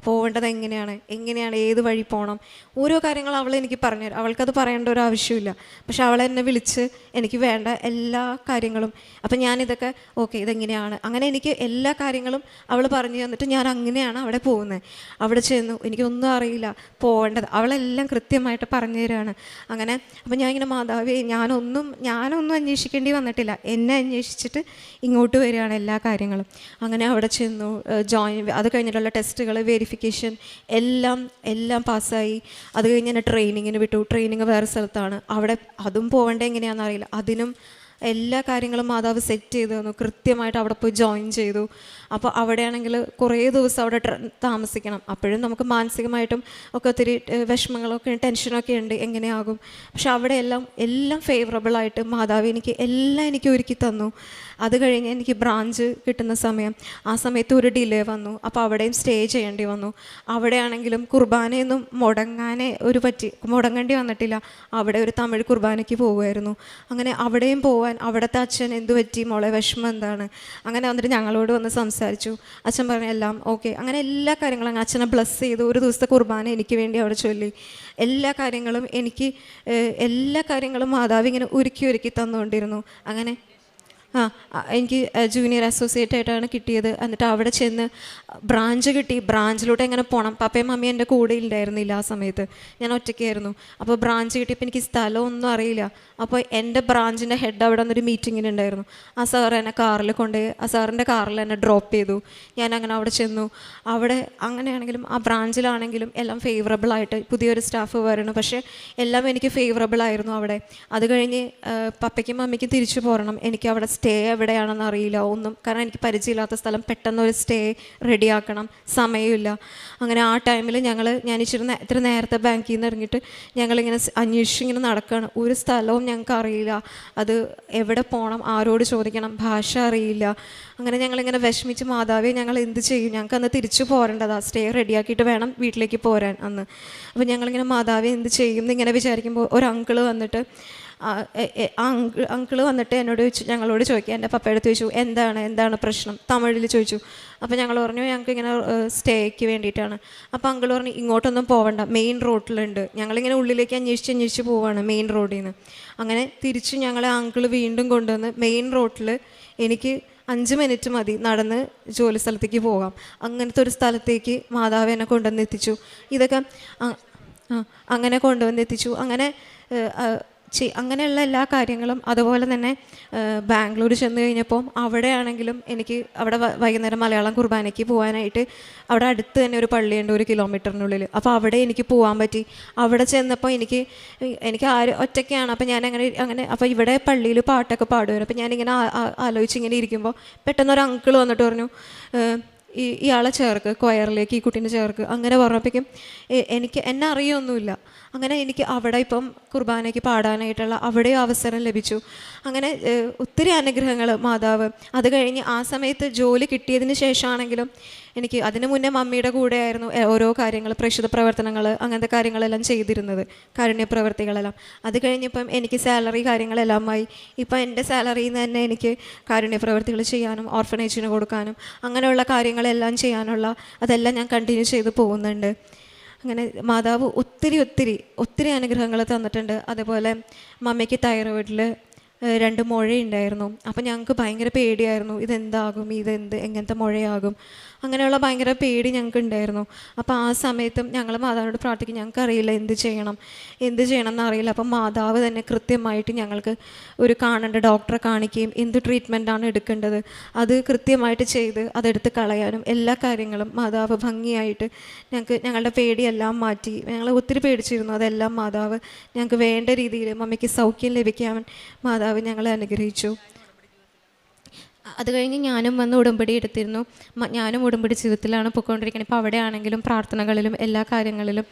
പോവേണ്ടത് എങ്ങനെയാണ് ഏത് വഴി പോകണം, ഓരോ കാര്യങ്ങൾ അവൾ എനിക്ക് പറഞ്ഞു തരും. അവൾക്കത് പറയേണ്ട ഒരു ആവശ്യമില്ല. പക്ഷെ അവളെന്നെ വിളിച്ച് എനിക്ക് വേണ്ട എല്ലാ കാര്യങ്ങളും, അപ്പം ഞാനിതൊക്കെ ഓക്കെ ഇതെങ്ങനെയാണ്, അങ്ങനെ എനിക്ക് എല്ലാ കാര്യങ്ങളും അവൾ പറഞ്ഞു തന്നിട്ട് ഞാൻ അങ്ങനെയാണ് അവിടെ പോകുന്നത്. അവിടെ ചെന്നു എനിക്കൊന്നും അറിയില്ല, പോവേണ്ടത് അവളെല്ലാം കൃത്യമായിട്ട് പറഞ്ഞു തരാണ്. അങ്ങനെ അപ്പം ഞാൻ ഇങ്ങനെ മാതാവേ ഞാനൊന്നും അന്വേഷിക്കേണ്ടി വന്നിട്ടില്ല, എന്നെ അന്വേഷിച്ചിട്ട് ഇങ്ങോട്ട് വരികയാണ് എല്ലാ കാര്യങ്ങളും. അങ്ങനെ അവിടെ ചെന്നു അത് കഴിഞ്ഞിട്ടുള്ള ടെസ്റ്റുകൾ, വെരിഫിക്കേഷൻ എല്ലാം പാസ്സായി. അത് കഴിഞ്ഞ് എന്നെ ട്രെയിനിങ്ങിന് വിട്ടു. ട്രെയിനിങ് വേറെ സ്ഥലത്താണ്, അവിടെ അതും പോകേണ്ടത് എങ്ങനെയാണെന്ന് അറിയില്ല. അതിനും എല്ലാ കാര്യങ്ങളും മാതാവ് സെറ്റ് ചെയ്ത് തന്നു. കൃത്യമായിട്ട് അവിടെ പോയി ജോയിൻ ചെയ്തു. അപ്പോൾ അവിടെയാണെങ്കിൽ കുറേ ദിവസം അവിടെ താമസിക്കണം. അപ്പോഴും നമുക്ക് മാനസികമായിട്ടും ഒക്കെ ഒത്തിരി വിഷമങ്ങളൊക്കെ ടെൻഷനൊക്കെ ഉണ്ട്, എങ്ങനെയാകും. പക്ഷെ അവിടെ എല്ലാം ഫേവറബിളായിട്ട് മാതാവ് എനിക്ക് ഒരുക്കി തന്നു. അത് കഴിഞ്ഞ് എനിക്ക് ബ്രാഞ്ച് കിട്ടുന്ന ആ സമയത്ത് ഒരു ഡിലേ വന്നു. അപ്പോൾ അവിടെയും സ്റ്റേ ചെയ്യേണ്ടി വന്നു. അവിടെയാണെങ്കിലും കുർബാനയൊന്നും മുടങ്ങേണ്ടി വന്നിട്ടില്ല. അവിടെ ഒരു തമിഴ് കുർബാനയ്ക്ക് പോകുമായിരുന്നു. അങ്ങനെ അവിടെയും പോവാൻ അവിടുത്തെ അച്ഛൻ എന്തു പറ്റി മോളെ, വിഷമം എന്താണ്, അങ്ങനെ വന്നിട്ട് ഞങ്ങളോട് വന്ന് സംസാരിച്ചു. അച്ഛൻ പറഞ്ഞു എല്ലാം ഓക്കെ. അങ്ങനെ എല്ലാ കാര്യങ്ങളും അച്ഛനെ ബ്ലസ് ചെയ്തു. ഒരു ദിവസത്തെ കുർബാന എനിക്ക് വേണ്ടി അവിടെ ചൊല്ലി. എല്ലാ കാര്യങ്ങളും മാതാവ് ഇങ്ങനെ ഒരുക്കി തന്നുകൊണ്ടിരുന്നു. അങ്ങനെ എനിക്ക് ജൂനിയർ അസോസിയേറ്റ് ആയിട്ടാണ് കിട്ടിയത്. എന്നിട്ട് അവിടെ ചെന്ന് ബ്രാഞ്ച് കിട്ടി. ബ്രാഞ്ചിലോട്ട് എങ്ങനെ പോകണം, പപ്പയും മമ്മിയും എൻ്റെ കൂടെ ഉണ്ടായിരുന്നില്ല ആ സമയത്ത്, ഞാൻ ഒറ്റയ്ക്കായിരുന്നു. അപ്പോൾ ബ്രാഞ്ച് കിട്ടിയപ്പോൾ എനിക്ക് സ്ഥലമൊന്നും അറിയില്ല. അപ്പോൾ എൻ്റെ ബ്രാഞ്ചിൻ്റെ ഹെഡ് അവിടെ നിന്നൊരു മീറ്റിങ്ങിനുണ്ടായിരുന്നു. ആ സാർ എന്നെ കാറിൽ കൊണ്ടുപോയി ആ സാറിൻ്റെ കാറിൽ എന്നെ ഡ്രോപ്പ് ചെയ്തു. ഞാൻ അങ്ങനെ അവിടെ ചെന്നു. അവിടെ അങ്ങനെയാണെങ്കിലും ആ ബ്രാഞ്ചിലാണെങ്കിലും എല്ലാം ഫേവറബിളായിട്ട് പുതിയൊരു സ്റ്റാഫ് വരണം. പക്ഷേ എല്ലാം എനിക്ക് ഫേവറബിളായിരുന്നു അവിടെ. അത് കഴിഞ്ഞ് പപ്പയ്ക്കും മമ്മിക്കും തിരിച്ചു പോരണം. എനിക്ക് അവിടെ സ്റ്റേ എവിടെയാണെന്ന് അറിയില്ല ഒന്നും, കാരണം എനിക്ക് പരിചയമില്ലാത്ത സ്ഥലം. പെട്ടെന്നൊരു സ്റ്റേ റെഡിയാക്കണം, സമയമില്ല. അങ്ങനെ ആ ടൈമിൽ ഞാൻ ഇത്തിരി നേരത്തെ ബാങ്കിൽ നിന്ന് ഇറങ്ങിയിട്ട് ഞങ്ങളിങ്ങനെ അന്വേഷിച്ചിങ്ങനെ നടക്കുകയാണ്. ഒരു സ്ഥലവും ഞങ്ങൾക്ക് അറിയില്ല, അത് എവിടെ പോകണം, ആരോട് ചോദിക്കണം, ഭാഷ അറിയില്ല. അങ്ങനെ ഞങ്ങളിങ്ങനെ വിഷമിച്ച് മാതാവേ ഞങ്ങൾ എന്ത് ചെയ്യും, ഞങ്ങൾക്ക് അന്ന് തിരിച്ചു പോരേണ്ടതാണ്, സ്റ്റേ റെഡിയാക്കിയിട്ട് വേണം വീട്ടിലേക്ക് പോരാൻ അന്ന്. അപ്പോൾ ഞങ്ങളിങ്ങനെ മാതാവേ എന്ത് ചെയ്യും എന്നിങ്ങനെ വിചാരിക്കുമ്പോൾ ഒരു അങ്കിള് വന്നിട്ട് അങ്കിള് വന്നിട്ട് എന്നോട് ചോദിച്ചു, ഞങ്ങളോട് ചോദിക്കുക, എൻ്റെ പപ്പയുടെ അടുത്ത് ചോദിച്ചു എന്താണ് പ്രശ്നം, തമിഴിൽ ചോദിച്ചു. അപ്പോൾ ഞങ്ങൾ പറഞ്ഞു ഞങ്ങൾക്ക് ഇങ്ങനെ സ്റ്റേക്ക് വേണ്ടിയിട്ടാണ്. അപ്പോൾ അങ്കിൾ പറഞ്ഞു ഇങ്ങോട്ടൊന്നും പോവണ്ട, മെയിൻ റോഡിലുണ്ട്. ഞങ്ങളിങ്ങനെ ഉള്ളിലേക്ക് അന്വേഷിച്ച് പോവാണ് മെയിൻ റോഡിൽ നിന്ന്. അങ്ങനെ തിരിച്ച് ഞങ്ങളെ അങ്കിള് വീണ്ടും കൊണ്ടുവന്ന് മെയിൻ റോഡിൽ എനിക്ക് 5 മിനിറ്റ് മതി നടന്ന് ജോലി സ്ഥലത്തേക്ക് പോകാം. അങ്ങനത്തെ ഒരു സ്ഥലത്തേക്ക് മാതാവ് എന്നെ കൊണ്ടുവന്നെത്തിച്ചു. ഇതൊക്കെ അങ്ങനെ കൊണ്ടുവന്നെത്തിച്ചു. അങ്ങനെയുള്ള എല്ലാ കാര്യങ്ങളും. അതുപോലെ തന്നെ ബാംഗ്ലൂർ ചെന്ന് കഴിഞ്ഞപ്പോൾ അവിടെയാണെങ്കിലും എനിക്ക് അവിടെ വൈകുന്നേരം മലയാളം കുർബാനയ്ക്ക് പോകാനായിട്ട് അവിടെ അടുത്ത് തന്നെ ഒരു പള്ളിയുണ്ട് 1 കിലോമീറ്ററിനുള്ളിൽ. അപ്പോൾ അവിടെ എനിക്ക് പോകാൻ പറ്റി. അവിടെ ചെന്നപ്പോൾ എനിക്ക് ഒറ്റയ്ക്കാണ്. അപ്പോൾ ഞാൻ അങ്ങനെ അപ്പോൾ ഇവിടെ പള്ളിയിൽ പാട്ടൊക്കെ പാടുമായിരുന്നു. അപ്പോൾ ഞാനിങ്ങനെ ആലോചിച്ചിങ്ങനെ ഇരിക്കുമ്പോൾ പെട്ടെന്നൊരു അങ്കിൾ വന്നിട്ട് പറഞ്ഞു ഇയാളെ ചേർക്ക്, കൊയറിലേക്ക് ഈ കുട്ടീനെ ചേർക്ക്. അങ്ങനെ പറഞ്ഞപ്പോഴേക്കും എന്നെ അറിയൊന്നുമില്ല. അങ്ങനെ എനിക്ക് അവിടെ ഇപ്പം കുർബാനയ്ക്ക് പാടാനായിട്ടുള്ള അവിടെയും അവസരം ലഭിച്ചു. അങ്ങനെ ഒത്തിരി അനുഗ്രഹങ്ങൾ മാതാവ്. അത് കഴിഞ്ഞ് ആ സമയത്ത് ജോലി കിട്ടിയതിന് ശേഷമാണെങ്കിലും എനിക്ക് അതിന് മുന്നേ മമ്മിയുടെ കൂടെ ആയിരുന്നു ഓരോ കാര്യങ്ങൾ, പ്രേക്ഷിത പ്രവർത്തനങ്ങൾ, അങ്ങനത്തെ കാര്യങ്ങളെല്ലാം ചെയ്തിരുന്നത്, കാരുണ്യ പ്രവർത്തികളെല്ലാം. അത് കഴിഞ്ഞപ്പം എനിക്ക് സാലറി കാര്യങ്ങളെല്ലാമായി. ഇപ്പം എൻ്റെ സാലറിയിൽ നിന്ന് തന്നെ എനിക്ക് കാരുണ്യ പ്രവർത്തികൾ ചെയ്യാനും ഓർഫനേജിന് കൊടുക്കാനും അങ്ങനെയുള്ള കാര്യങ്ങളെല്ലാം ചെയ്യാനുള്ള അതെല്ലാം ഞാൻ കണ്ടിന്യൂ ചെയ്ത് പോകുന്നുണ്ട്. അങ്ങനെ മാതാവ് ഒത്തിരി അനുഗ്രഹങ്ങൾ തന്നിട്ടുണ്ട്. അതേപോലെ മമ്മിക്ക് തൈറോയിഡിൽ 2 മുഴയുണ്ടായിരുന്നു. അപ്പം ഞങ്ങൾക്ക് ഭയങ്കര പേടിയായിരുന്നു, ഇതെന്താകും, എങ്ങനത്തെ മുഴയാകും, അങ്ങനെയുള്ള ഭയങ്കര പേടി ഞങ്ങൾക്ക് ഉണ്ടായിരുന്നു. അപ്പോൾ ആ സമയത്തും ഞങ്ങൾ മാതാവിനോട് പ്രാർത്ഥിക്കും, ഞങ്ങൾക്കറിയില്ല എന്ത് ചെയ്യണം എന്നറിയില്ല. അപ്പം മാതാവ് തന്നെ കൃത്യമായിട്ട് ഞങ്ങൾക്ക് ഒരു കാണേണ്ട ഡോക്ടറെ കാണിക്കുകയും എന്ത് ട്രീറ്റ്മെൻറ്റാണ് എടുക്കേണ്ടത് അത് കൃത്യമായിട്ട് ചെയ്ത് അതെടുത്ത് കളയാനും എല്ലാ കാര്യങ്ങളും മാതാവ് ഭംഗിയായിട്ട് ഞങ്ങളുടെ പേടിയെല്ലാം മാറ്റി. ഞങ്ങൾ ഒത്തിരി പേടിച്ചിരുന്നു, അതെല്ലാം മാതാവ് ഞങ്ങൾക്ക് വേണ്ട രീതിയിൽ മമ്മിക്ക് സൗഖ്യം ലഭിക്കാൻ മാതാവ് ഞങ്ങളെ അനുഗ്രഹിച്ചു. അത് കഴിഞ്ഞ് ഞാനും വന്ന് ഉടമ്പടി എടുത്തിരുന്നു. ഞാനും ഉടമ്പടി ജീവിതത്തിലാണ് പോയിക്കൊണ്ടിരിക്കുന്നത്. ഇപ്പോൾ അവിടെ ആണെങ്കിലും പ്രാർത്ഥനകളിലും എല്ലാ കാര്യങ്ങളിലും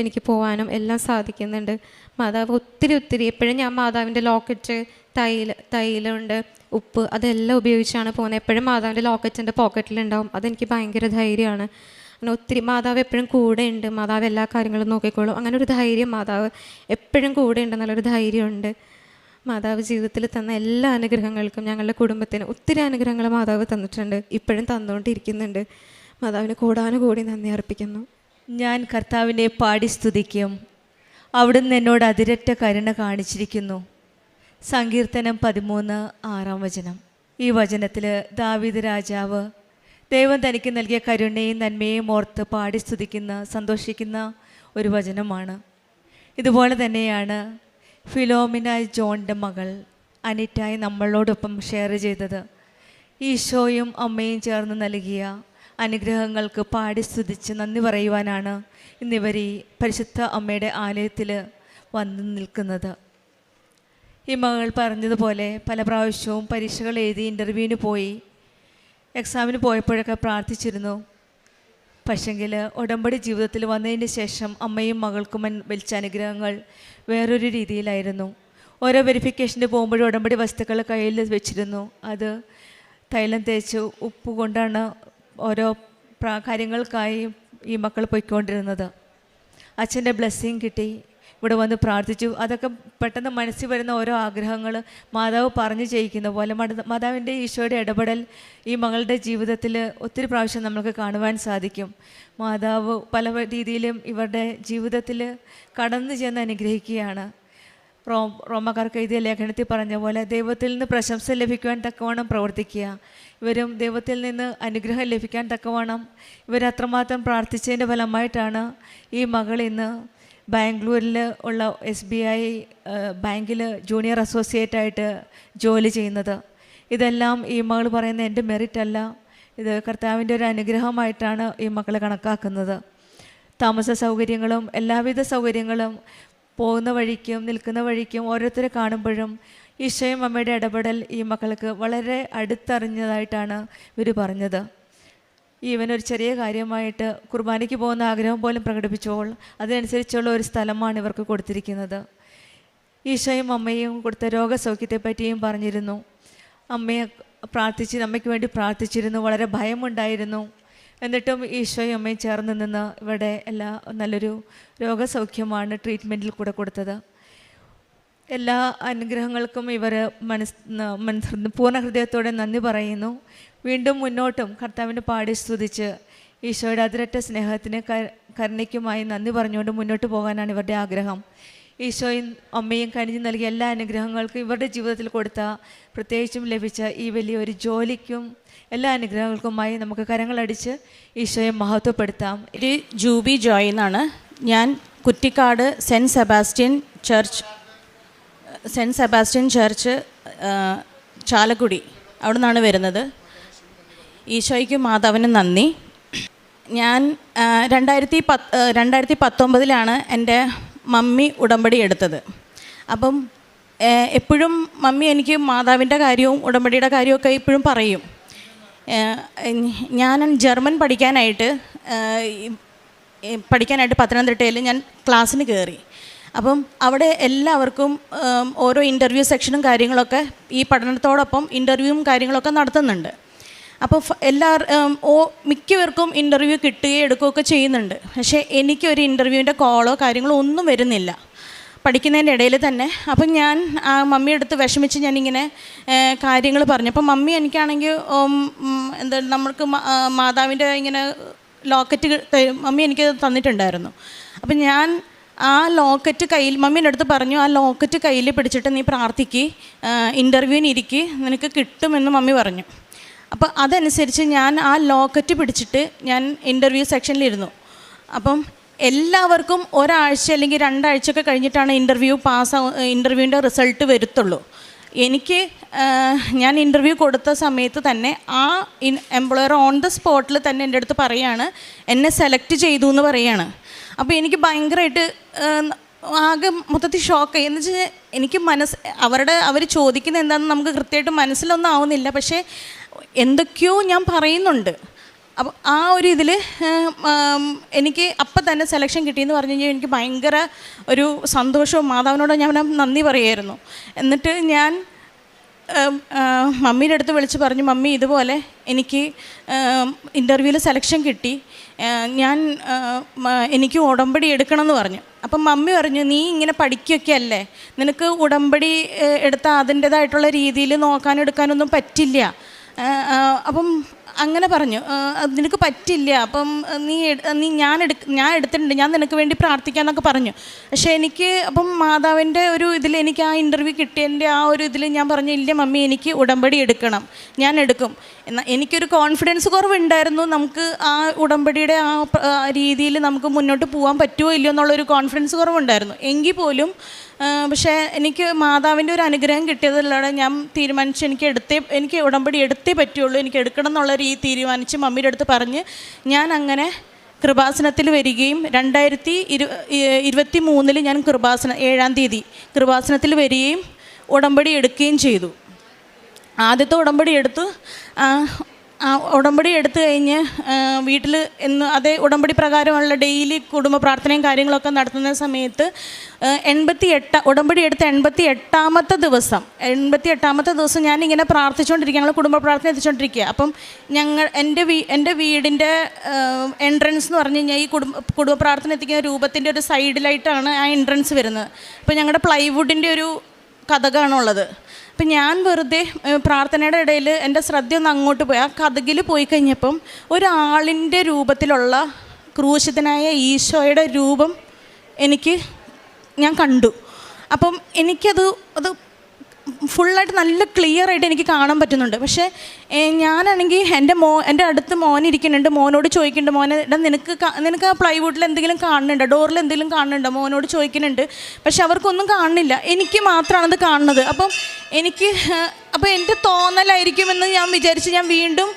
എനിക്ക് പോകാനും എല്ലാം സാധിക്കുന്നുണ്ട്. മാതാവ് ഒത്തിരി എപ്പോഴും ഞാൻ മാതാവിൻ്റെ ലോക്കറ്റ്, തൈലുണ്ട്, ഉപ്പ്, അതെല്ലാം ഉപയോഗിച്ചാണ് പോകുന്നത്. എപ്പോഴും മാതാവിൻ്റെ ലോക്കറ്റ് എൻ്റെ പോക്കറ്റിലുണ്ടാവും. അതെനിക്ക് ഭയങ്കര ധൈര്യമാണ്. അങ്ങനെ ഒത്തിരി മാതാവ് എപ്പോഴും കൂടെ ഉണ്ട്. മാതാവ് എല്ലാ കാര്യങ്ങളും നോക്കിക്കോളും. അങ്ങനെ ഒരു ധൈര്യം മാതാവ് എപ്പോഴും കൂടെ ഉണ്ടെന്നുള്ളൊരു ധൈര്യമുണ്ട്. മാതാവ് ജീവിതത്തിൽ തന്ന എല്ലാ അനുഗ്രഹങ്ങൾക്കും ഞങ്ങളുടെ കുടുംബത്തിന് ഒത്തിരി അനുഗ്രഹങ്ങൾ മാതാവ് തന്നിട്ടുണ്ട്, ഇപ്പോഴും തന്നുകൊണ്ടിരിക്കുന്നുണ്ട്. മാതാവിന് കൂടാനുകൂടി നന്ദി അർപ്പിക്കുന്നു. ഞാൻ കർത്താവിനെ പാടി സ്തുതിക്കും. അവിടുന്ന് എന്നോട് അതിരറ്റ കരുണ കാണിച്ചിരിക്കുന്നു. സങ്കീർത്തനം 13:6. ഈ വചനത്തിൽ ദാവീദ് രാജാവ് ദൈവം തനിക്ക് നൽകിയ കരുണയും നന്മയും ഓർത്ത് പാടി സ്തുതിക്കുന്ന, സന്തോഷിക്കുന്ന ഒരു വചനമാണ്. ഇതുപോലെ തന്നെയാണ് ഫിലോമിന ജോണിൻ്റെ മകൾ അനിറ്റായി നമ്മളോടൊപ്പം ഷെയർ ചെയ്തത്. ഈശോയും അമ്മയും ചേർന്ന് നൽകിയ അനുഗ്രഹങ്ങൾക്ക് പാടി സ്തുതിച്ച് നന്ദി പറയുവാനാണ് ഇന്നിവർ ഈ പരിശുദ്ധ അമ്മയുടെ ആലയത്തിൽ വന്ന് നിൽക്കുന്നത്. ഈ മകൾ പറഞ്ഞതുപോലെ പല പ്രാവശ്യവും പരീക്ഷകൾ എഴുതി ഇൻ്റർവ്യൂവിന് പോയി, എക്സാമിന് പോയപ്പോഴൊക്കെ പ്രാർത്ഥിച്ചിരുന്നു. പക്ഷെങ്കിൽ ഉടമ്പടി ജീവിതത്തിൽ വന്നതിന് ശേഷം അമ്മയും മകൾക്കും വലിച്ച അനുഗ്രഹങ്ങൾ വേറൊരു രീതിയിലായിരുന്നു. ഓരോ വെരിഫിക്കേഷന് പോകുമ്പോഴും ഉടമ്പടി വസ്തുക്കൾ കയ്യിൽ വെച്ചിരുന്നു. അത് തൈലം തേച്ച് ഉപ്പ് കൊണ്ടാണ് ഓരോ കാര്യങ്ങൾക്കായി ഈ മക്കൾ പോയിക്കൊണ്ടിരുന്നത്. അച്ഛൻ്റെ ബ്ലെസ്സിങ് കിട്ടി, ഇവിടെ വന്ന് പ്രാർത്ഥിച്ചു. അതൊക്കെ പെട്ടെന്ന് മനസ്സിൽ വരുന്ന ഓരോ ആഗ്രഹങ്ങൾ മാതാവ് പറഞ്ഞു ചെയ്യിക്കുന്ന പോലെ മാതാവിൻ്റെ ഈശോയുടെ ഇടപെടൽ ഈ മകളുടെ ജീവിതത്തിൽ ഒത്തിരി പ്രാവശ്യം നമുക്ക് കാണുവാൻ സാധിക്കും. മാതാവ് പല രീതിയിലും ഇവരുടെ ജീവിതത്തിൽ കടന്നു ചെന്ന് അനുഗ്രഹിക്കുകയാണ്. റോമക്കാർക്ക് എഴുതിയ ലേഖനത്തിൽ പറഞ്ഞ പോലെ ദൈവത്തിൽ നിന്ന് പ്രശംസ ലഭിക്കുവാൻ തക്കവണ്ണം പ്രവർത്തിക്കുക. ഇവരും ദൈവത്തിൽ നിന്ന് അനുഗ്രഹം ലഭിക്കാൻ തക്കവണ്ണം ഇവരത്രമാത്രം പ്രാർത്ഥിച്ചതിൻ്റെ ഫലമായിട്ടാണ് ഈ മകൾ ഇന്ന് ബാംഗ്ലൂരിൽ ഉള്ള SBI ബാങ്കിൽ ജൂനിയർ അസോസിയേറ്റായിട്ട് ജോലി ചെയ്യുന്നത്. ഇതെല്ലാം ഈ മകൾ പറയുന്ന എൻ്റെ മെറിറ്റ് അല്ല, ഇത് കർത്താവിൻ്റെ ഒരു അനുഗ്രഹമായിട്ടാണ് ഈ മക്കൾ കണക്കാക്കുന്നത്. താമസ സൗകര്യങ്ങളും എല്ലാവിധ സൗകര്യങ്ങളും പോകുന്ന വഴിക്കും നിൽക്കുന്ന വഴിക്കും ഓരോരുത്തരെ കാണുമ്പോഴും ഈശോയും അമ്മയുടെ ഇടപെടൽ ഈ മക്കൾക്ക് വളരെ അടുത്തറിഞ്ഞതായിട്ടാണ് ഇവർ പറഞ്ഞത്. ഈവനൊരു ചെറിയ കാര്യമായിട്ട് കുർബാനയ്ക്ക് പോകുന്ന ആഗ്രഹം പോലും പ്രകടിപ്പിച്ചപ്പോൾ അതിനനുസരിച്ചുള്ള ഒരു സ്ഥലമാണ് ഇവർക്ക് കൊടുത്തിരിക്കുന്നത്. ഈശോയും അമ്മയും കൊടുത്ത രോഗസൗഖ്യത്തെ പറ്റിയും പറഞ്ഞിരുന്നു. അമ്മയെ അമ്മയ്ക്ക് വേണ്ടി പ്രാർത്ഥിച്ചിരുന്നു. വളരെ ഭയമുണ്ടായിരുന്നു. എന്നിട്ടും ഈശോയും അമ്മയും ചേർന്ന് നിന്ന് ഇവിടെ നല്ലൊരു രോഗസൗഖ്യമാണ് ട്രീറ്റ്മെൻറ്റിൽ കൂടെ കൊടുത്തത്. എല്ലാ അനുഗ്രഹങ്ങൾക്കും ഇവർ പൂർണ്ണ ഹൃദയത്തോടെ നന്ദി പറയുന്നു. വീണ്ടും മുന്നോട്ടും കർത്താവിൻ്റെ പാടി സ്തുതിച്ച് ഈശോയുടെ അതിരറ്റ സ്നേഹത്തിന് കരുണയ്ക്കുമായി നന്ദി പറഞ്ഞുകൊണ്ട് മുന്നോട്ട് പോകാനാണ് ഇവരുടെ ആഗ്രഹം. ഈശോയും അമ്മയും കനിഞ്ഞു നൽകിയ എല്ലാ അനുഗ്രഹങ്ങൾക്കും ഇവരുടെ ജീവിതത്തിൽ കൊടുത്ത പ്രത്യേകിച്ചും ലഭിച്ച ഈ വലിയൊരു ജോലിക്കും എല്ലാ അനുഗ്രഹങ്ങൾക്കുമായി നമുക്ക് കരങ്ങളടിച്ച് ഈശോയെ മഹത്വപ്പെടുത്താം. ഒരു ജൂബി ജോയ് എന്നാണ്. ഞാൻ കുറ്റിക്കാട് സെൻറ്റ് സെബാസ്റ്റ്യൻ ചർച്ച് ചാലക്കുടി അവിടെ നിന്നാണ് വരുന്നത്. ഈശോയ്ക്കും മാതാവിനും നന്ദി. ഞാൻ 2019 എൻ്റെ മമ്മി ഉടമ്പടി എടുത്തത്. അപ്പം എപ്പോഴും മമ്മി എനിക്ക് മാതാവിൻ്റെ കാര്യവും ഉടമ്പടിയുടെ കാര്യമൊക്കെ ഇപ്പോഴും പറയും. ഞാൻ ജർമ്മൻ പഠിക്കാനായിട്ട് പത്തനംതിട്ടയിൽ ഞാൻ ക്ലാസ്സിന് കയറി. അപ്പം അവിടെ എല്ലാവർക്കും ഓരോ ഇൻ്റർവ്യൂ സെക്ഷനും കാര്യങ്ങളൊക്കെ ഈ പഠനത്തോടൊപ്പം ഇൻ്റർവ്യൂവും കാര്യങ്ങളൊക്കെ നടത്തുന്നുണ്ട്. അപ്പോൾ മിക്കവർക്കും ഇൻ്റർവ്യൂ കിട്ടുകയും എടുക്കുകയൊക്കെ ചെയ്യുന്നുണ്ട്. പക്ഷേ എനിക്കൊരു ഇൻ്റർവ്യൂവിൻ്റെ കോളോ കാര്യങ്ങളോ ഒന്നും വരുന്നില്ല പഠിക്കുന്നതിൻ്റെ ഇടയിൽ തന്നെ. അപ്പം ഞാൻ മമ്മിയുടെ അടുത്ത് വിഷമിച്ച് ഞാനിങ്ങനെ കാര്യങ്ങൾ പറഞ്ഞു. അപ്പം മമ്മി എനിക്കാണെങ്കിൽ നമ്മൾക്ക് മാതാവിൻ്റെ ഇങ്ങനെ ലോക്കറ്റ് മമ്മി എനിക്ക് തന്നിട്ടുണ്ടായിരുന്നു. അപ്പം ഞാൻ ആ ലോക്കറ്റ് കയ്യിൽ മമ്മീൻ്റെ അടുത്ത് പറഞ്ഞു, ആ ലോക്കറ്റ് കയ്യിൽ പിടിച്ചിട്ട് നീ പ്രാർത്ഥിക്ക്, ഇൻ്റർവ്യൂവിന് ഇരിക്ക്, നിനക്ക് കിട്ടുമെന്ന് മമ്മി പറഞ്ഞു. അപ്പോൾ അതനുസരിച്ച് ഞാൻ ആ ലോക്കറ്റ് പിടിച്ചിട്ട് ഞാൻ ഇൻ്റർവ്യൂ സെക്ഷനിലിരുന്നു. അപ്പം എല്ലാവർക്കും ഒരാഴ്ച അല്ലെങ്കിൽ 2 ആഴ്ചയൊക്കെ കഴിഞ്ഞിട്ടാണ് ഇൻ്റർവ്യൂവിൻ്റെ റിസൾട്ട് വരുത്തുള്ളൂ. ഞാൻ ഇൻ്റർവ്യൂ കൊടുത്ത സമയത്ത് തന്നെ ആ എംപ്ലോയർ ഓൺ ദ സ്പോട്ടിൽ തന്നെ എൻ്റെ അടുത്ത് പറയുകയാണ് എന്നെ സെലക്ട് ചെയ്തു എന്ന് പറയുകയാണ്. അപ്പോൾ എനിക്ക് ഭയങ്കരമായിട്ട് ആകെ മൊത്തത്തിൽ ഷോക്കായി. എന്ന് വെച്ചാൽ എനിക്ക് അവർ ചോദിക്കുന്നത് എന്താണെന്ന് നമുക്ക് കൃത്യമായിട്ട് മനസ്സിലൊന്നും ആവുന്നില്ല. പക്ഷേ എന്തൊക്കെയോ ഞാൻ പറയുന്നുണ്ട്. അപ്പോൾ ആ ഒരു ഇതിൽ എനിക്ക് അപ്പം തന്നെ സെലക്ഷൻ കിട്ടിയെന്ന് പറഞ്ഞു കഴിഞ്ഞാൽ എനിക്ക് ഭയങ്കര ഒരു സന്തോഷവും മാതാവിനോട് ഞാൻ നന്ദി പറയുമായിരുന്നു. എന്നിട്ട് ഞാൻ മമ്മീൻ്റെ അടുത്ത് വിളിച്ച് പറഞ്ഞു, മമ്മി ഇതുപോലെ എനിക്ക് ഇൻ്റർവ്യൂവിൽ സെലക്ഷൻ കിട്ടി, എനിക്ക് ഉടമ്പടി എടുക്കണമെന്ന് പറഞ്ഞു. അപ്പം മമ്മി പറഞ്ഞു, നീ ഇങ്ങനെ പഠിക്കുകയൊക്കെ അല്ലേ, നിനക്ക് ഉടമ്പടി എടുത്താൽ അതിൻ്റേതായിട്ടുള്ള രീതിയിൽ നോക്കാനെടുക്കാനൊന്നും പറ്റില്ല. അപ്പം അങ്ങനെ പറഞ്ഞു, നിനക്ക് പറ്റില്ല, അപ്പം ഞാൻ എടുത്തിട്ടുണ്ട്, ഞാൻ നിനക്ക് വേണ്ടി പ്രാർത്ഥിക്കാമെന്നൊക്കെ പറഞ്ഞു. പക്ഷേ എനിക്ക് അപ്പം മാതാവിൻ്റെ ഒരു ഇതിൽ എനിക്ക് ആ ഇൻ്റർവ്യൂ കിട്ടിയതിൻ്റെ ആ ഒരു ഇതിൽ ഞാൻ പറഞ്ഞു, ഇല്ല മമ്മി എനിക്ക് ഉടമ്പടി എടുക്കണം, ഞാൻ എടുക്കും. എന്നാൽ എനിക്കൊരു കോൺഫിഡൻസ് കുറവുണ്ടായിരുന്നു, നമുക്ക് ആ ഉടമ്പടിയുടെ ആ രീതിയിൽ നമുക്ക് മുന്നോട്ട് പോകാൻ പറ്റുമോ ഇല്ലയോ എന്നുള്ളൊരു കോൺഫിഡൻസ് കുറവുണ്ടായിരുന്നു. എങ്കിൽ പോലും പക്ഷേ എനിക്ക് മാതാവിൻ്റെ ഒരു അനുഗ്രഹം കിട്ടിയതിലൂടെ ഞാൻ തീരുമാനിച്ചു എനിക്ക് ഉടമ്പടി എടുത്തേ പറ്റുള്ളൂ, എനിക്ക് എടുക്കണം എന്നുള്ള തീരുമാനിച്ച് മമ്മിയുടെ അടുത്ത് പറഞ്ഞ് ഞാൻ അങ്ങനെ കൃപാസനത്തിൽ വരികയും 2023 ഞാൻ 7-ാം തീയതി കൃപാസനത്തിൽ വരികയും ഉടമ്പടി എടുക്കുകയും ചെയ്തു. ആദ്യത്തെ ഉടമ്പടി എടുത്തു. ഉടമ്പടി എടുത്തു കഴിഞ്ഞ് വീട്ടിൽ അതേ ഉടമ്പടി പ്രകാരമുള്ള ഡെയിലി കുടുംബ പ്രാർത്ഥനയും കാര്യങ്ങളൊക്കെ നടത്തുന്ന സമയത്ത് ഉടമ്പടി എടുത്ത 88ാമത്തെ ദിവസം ഞാനിങ്ങനെ പ്രാർത്ഥിച്ചുകൊണ്ടിരിക്കുക, ഞങ്ങൾ കുടുംബ പ്രാർത്ഥന എത്തിച്ചുകൊണ്ടിരിക്കുക. അപ്പം എൻ്റെ വീടിൻ്റെ എൻട്രൻസ് എന്ന് പറഞ്ഞു കഴിഞ്ഞാൽ ഈ കുടുംബ പ്രാർത്ഥന എത്തിക്കുന്ന രൂപത്തിൻ്റെ ഒരു സൈഡിലായിട്ടാണ് ആ എൻട്രൻസ് വരുന്നത്. അപ്പോൾ ഞങ്ങളുടെ പ്ലൈവുഡിൻ്റെ ഒരു കതകാണുള്ളത്. അപ്പം ഞാൻ വെറുതെ പ്രാർത്ഥനയുടെ ഇടയിൽ എൻ്റെ ശ്രദ്ധ ഒന്ന് അങ്ങോട്ട് പോയി. ആ കതകിൽ പോയി കഴിഞ്ഞപ്പം ഒരാളിൻ്റെ രൂപത്തിലുള്ള ക്രൂശിതനായ ഈശോയുടെ രൂപം ഞാൻ കണ്ടു. അപ്പം എനിക്കത് ഫുള്ളായിട്ട് നല്ല ക്ലിയർ ആയിട്ട് എനിക്ക് കാണാൻ പറ്റുന്നുണ്ട്. പക്ഷേ ഞാനാണെങ്കിൽ എൻ്റെ അടുത്ത് മോനിരിക്കുന്നുണ്ട്. മോനോട് ചോദിക്കുന്നുണ്ട്, മോനെ നിനക്ക് ആ പ്ലൈവുഡിൽ എന്തെങ്കിലും കാണുന്നുണ്ടോ, ഡോറിൽ എന്തെങ്കിലും കാണുന്നുണ്ടോ, മോനോട് ചോദിക്കുന്നുണ്ട്. പക്ഷെ അവർക്കൊന്നും കാണുന്നില്ല, എനിക്ക് മാത്രമാണത് കാണുന്നത്. അപ്പം എൻ്റെ തോന്നലായിരിക്കുമെന്ന് ഞാൻ വിചാരിച്ച് ഞാൻ വീണ്ടും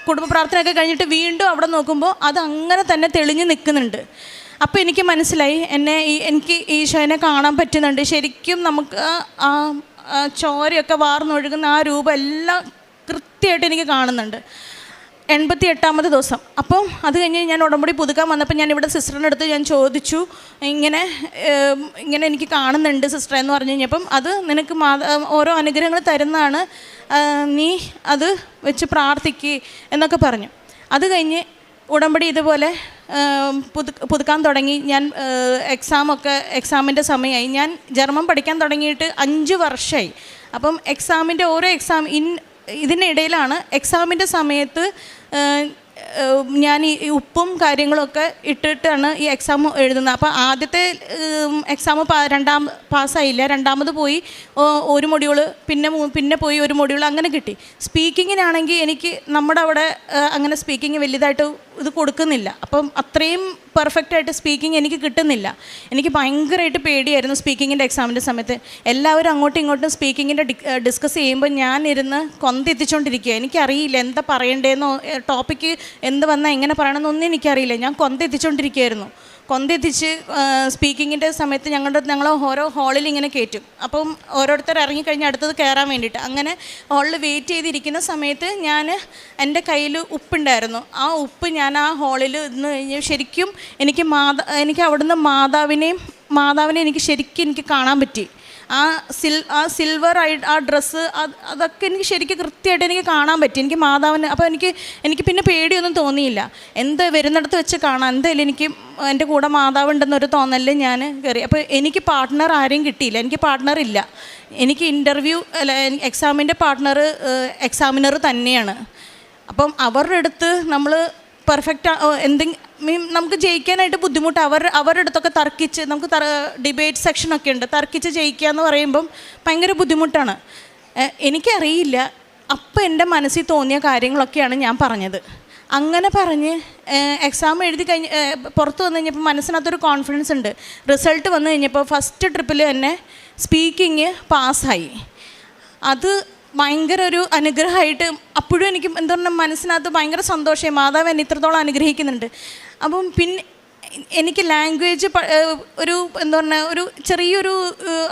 കുടുംബ പ്രാർത്ഥനയൊക്കെ കഴിഞ്ഞിട്ട് വീണ്ടും അവിടെ നോക്കുമ്പോൾ അത് അങ്ങനെ തന്നെ തെളിഞ്ഞ് നിൽക്കുന്നുണ്ട്. അപ്പോൾ എനിക്ക് മനസ്സിലായി എനിക്ക് ഈശോനെ കാണാൻ പറ്റുന്നുണ്ട്. ശരിക്കും നമുക്ക് ആ ചോരയൊക്കെ വാർന്നൊഴുകുന്ന ആ രൂപം എല്ലാം കൃത്യമായിട്ട് എനിക്ക് കാണുന്നുണ്ട്. 88ാമത്തെ ദിവസം. അപ്പം അത് കഴിഞ്ഞ് ഞാൻ ഉടമ്പടി പുതുക്കാൻ വന്നപ്പോൾ ഞാൻ ഇവിടെ സിസ്റ്ററിൻ്റെ അടുത്ത് ഞാൻ ചോദിച്ചു, ഇങ്ങനെ എനിക്ക് കാണുന്നുണ്ട് സിസ്റ്റർ എന്ന് പറഞ്ഞു കഴിഞ്ഞപ്പം അത് നിനക്ക് ഓരോ അനുഗ്രഹങ്ങൾ തരുന്നതാണ്, നീ അത് വെച്ച് പ്രാർത്ഥിക്കുക എന്നൊക്കെ പറഞ്ഞു. അത് കഴിഞ്ഞ് ഉടമ്പടി ഇതുപോലെ പുതുക്കാൻ തുടങ്ങി. ഞാൻ എക്സാമിൻ്റെ സമയമായി. ഞാൻ ജർമ്മൻ പഠിക്കാൻ തുടങ്ങിയിട്ട് 5 വർഷമായി. അപ്പം എക്സാമിൻ്റെ ഓരോ ഇതിനിടയിലാണ് എക്സാമിൻ്റെ സമയത്ത് ഞാൻ ഈ ഉപ്പും കാര്യങ്ങളൊക്കെ ഇട്ടിട്ടാണ് ഈ എക്സാം എഴുതുന്നത്. അപ്പോൾ ആദ്യത്തെ എക്സാം പാസ്സായില്ല. രണ്ടാമത് പോയി ഒരു മൊഡ്യൂൾ, പിന്നെ പോയി ഒരു മൊഡ്യൂൾ, അങ്ങനെ കിട്ടി. സ്പീക്കിങ്ങിനാണെങ്കിൽ എനിക്ക് നമ്മുടെ അവിടെ അങ്ങനെ സ്പീക്കിങ് വലിയതായിട്ട് ഇത് കൊടുക്കുന്നില്ല. അപ്പം അത്രയും പെർഫെക്റ്റായിട്ട് സ്പീക്കിംഗ് എനിക്ക് കിട്ടുന്നില്ല. എനിക്ക് ഭയങ്കരമായിട്ട് പേടിയായിരുന്നു സ്പീക്കിങ്ങിൻ്റെ എക്സാമിൻ്റെ സമയത്ത്. എല്ലാവരും അങ്ങോട്ടും ഇങ്ങോട്ടും സ്പീക്കിങ്ങിൻ്റെ ഡിസ്കസ് ചെയ്യുമ്പോൾ ഞാൻ ഇരുന്ന് കൊന്തെത്തിച്ചുകൊണ്ടിരിക്കുക. എനിക്കറിയില്ല എന്താ പറയണ്ടേന്നോ, ടോപ്പിക്ക് എന്ത് വന്നാൽ എങ്ങനെ പറയണമെന്നൊന്നും എനിക്കറിയില്ല. ഞാൻ കൊന്തെത്തിച്ചുകൊണ്ടിരിക്കുകയായിരുന്നു. കൊന്തെത്തിച്ച് സ്പീക്കിങ്ങിൻ്റെ സമയത്ത് ഞങ്ങൾ ഓരോ ഹാളിൽ ഇങ്ങനെ കയറ്റും. അപ്പം ഓരോരുത്തർ ഇറങ്ങിക്കഴിഞ്ഞാൽ അടുത്തത് കയറാൻ വേണ്ടിയിട്ട് അങ്ങനെ ഹാളിൽ വെയിറ്റ് ചെയ്തിരിക്കുന്ന സമയത്ത് എൻ്റെ കയ്യിൽ ഉപ്പുണ്ടായിരുന്നു. ആ ഉപ്പ് ഞാൻ ആ ഹാളിൽ നിന്ന് കഴിഞ്ഞ് ശരിക്കും എനിക്ക് അവിടുന്ന് മാതാവിനെ എനിക്ക് ശരിക്കും എനിക്ക് കാണാൻ പറ്റി. ആ സിൽവർ ആ ഡ്രസ്സ് അതൊക്കെ എനിക്ക് ശരിക്കും കൃത്യമായിട്ട് എനിക്ക് കാണാൻ പറ്റി. എനിക്ക് മാതാവിന് അപ്പോൾ എനിക്ക് പിന്നെ പേടിയൊന്നും തോന്നിയില്ല. എന്ത് വരുന്നിടത്ത് വെച്ച് കാണാം, എന്തായാലും എനിക്ക് എൻ്റെ കൂടെ മാതാവുണ്ടെന്നൊരു തോന്നലിൽ ഞാൻ കയറി. അപ്പോൾ എനിക്ക് പാർട്ട്ണർ ആരെയും കിട്ടിയില്ല. എനിക്ക് പാർട്ട്ണർ ഇല്ല. എനിക്ക് എക്സാമിൻ്റെ പാർട്ട്ണർ എക്സാമിനർ തന്നെയാണ്. അപ്പം അവരുടെ അടുത്ത് നമ്മൾ പെർഫെക്റ്റ് നമുക്ക് ജയിക്കാനായിട്ട് ബുദ്ധിമുട്ട്. അവരുടെ അടുത്തൊക്കെ തർക്കിച്ച് നമുക്ക് ഡിബേറ്റ് സെക്ഷനൊക്കെ ഉണ്ട്. തർക്കിച്ച് ജയിക്കുക എന്ന് പറയുമ്പം ഭയങ്കര ബുദ്ധിമുട്ടാണ്. എനിക്കറിയില്ല. അപ്പം എൻ്റെ മനസ്സിൽ തോന്നിയ കാര്യങ്ങളൊക്കെയാണ് ഞാൻ പറഞ്ഞത്. അങ്ങനെ പറഞ്ഞ് എക്സാം എഴുതി പുറത്ത് വന്നു കഴിഞ്ഞപ്പോൾ മനസ്സിനകത്തൊരു കോൺഫിഡൻസ് ഉണ്ട്. റിസൾട്ട് വന്നു കഴിഞ്ഞപ്പോൾ ഫസ്റ്റ് ട്രിപ്പിൽ തന്നെ സ്പീക്കിങ് പാസ്സായി. അത് ഭയങ്കര ഒരു അനുഗ്രഹമായിട്ട് അപ്പോഴും എനിക്ക് എന്താ പറഞ്ഞാൽ മനസ്സിനകത്ത് ഭയങ്കര സന്തോഷമായി. മാതാവ് എന്നെ ഇത്രത്തോളം അനുഗ്രഹിക്കുന്നുണ്ട്. അപ്പം പിന്നെ എനിക്ക് ലാംഗ്വേജ് ഒരു എന്താ പറഞ്ഞാൽ ഒരു ചെറിയൊരു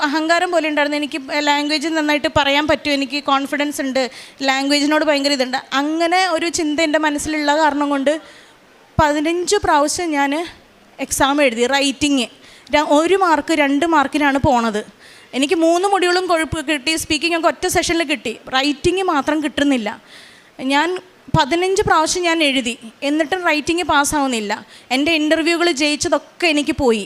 അഹങ്കാരം പോലെ ഉണ്ടായിരുന്നു. എനിക്ക് ലാംഗ്വേജ് നന്നായിട്ട് പറയാൻ പറ്റും, എനിക്ക് കോൺഫിഡൻസ് ഉണ്ട്, ലാംഗ്വേജിനോട് ഭയങ്കര ഇതുണ്ട്. അങ്ങനെ ഒരു ചിന്ത എൻ്റെ മനസ്സിലുള്ള കാരണം കൊണ്ട് 15 പ്രാവശ്യം ഞാൻ എക്സാം എഴുതി. റൈറ്റിങ് 1 മാർക്ക് 2 മാർക്കിനാണ് പോണത്. എനിക്ക് 3 മൊഡ്യൂളും കിട്ടി. സ്പീക്കിംഗ് ഒക്കെ ഒറ്റ സെഷനിൽ കിട്ടി. റൈറ്റിംഗ് മാത്രം കിട്ടുന്നില്ല. ഞാൻ 15 പ്രാവശ്യം ഞാൻ എഴുതി, എന്നിട്ടും റൈറ്റിംഗ് പാസ്സാവുന്നില്ല. എൻ്റെ ഇൻ്റർവ്യൂകൾ ജയിച്ചതൊക്കെ എനിക്ക് പോയി.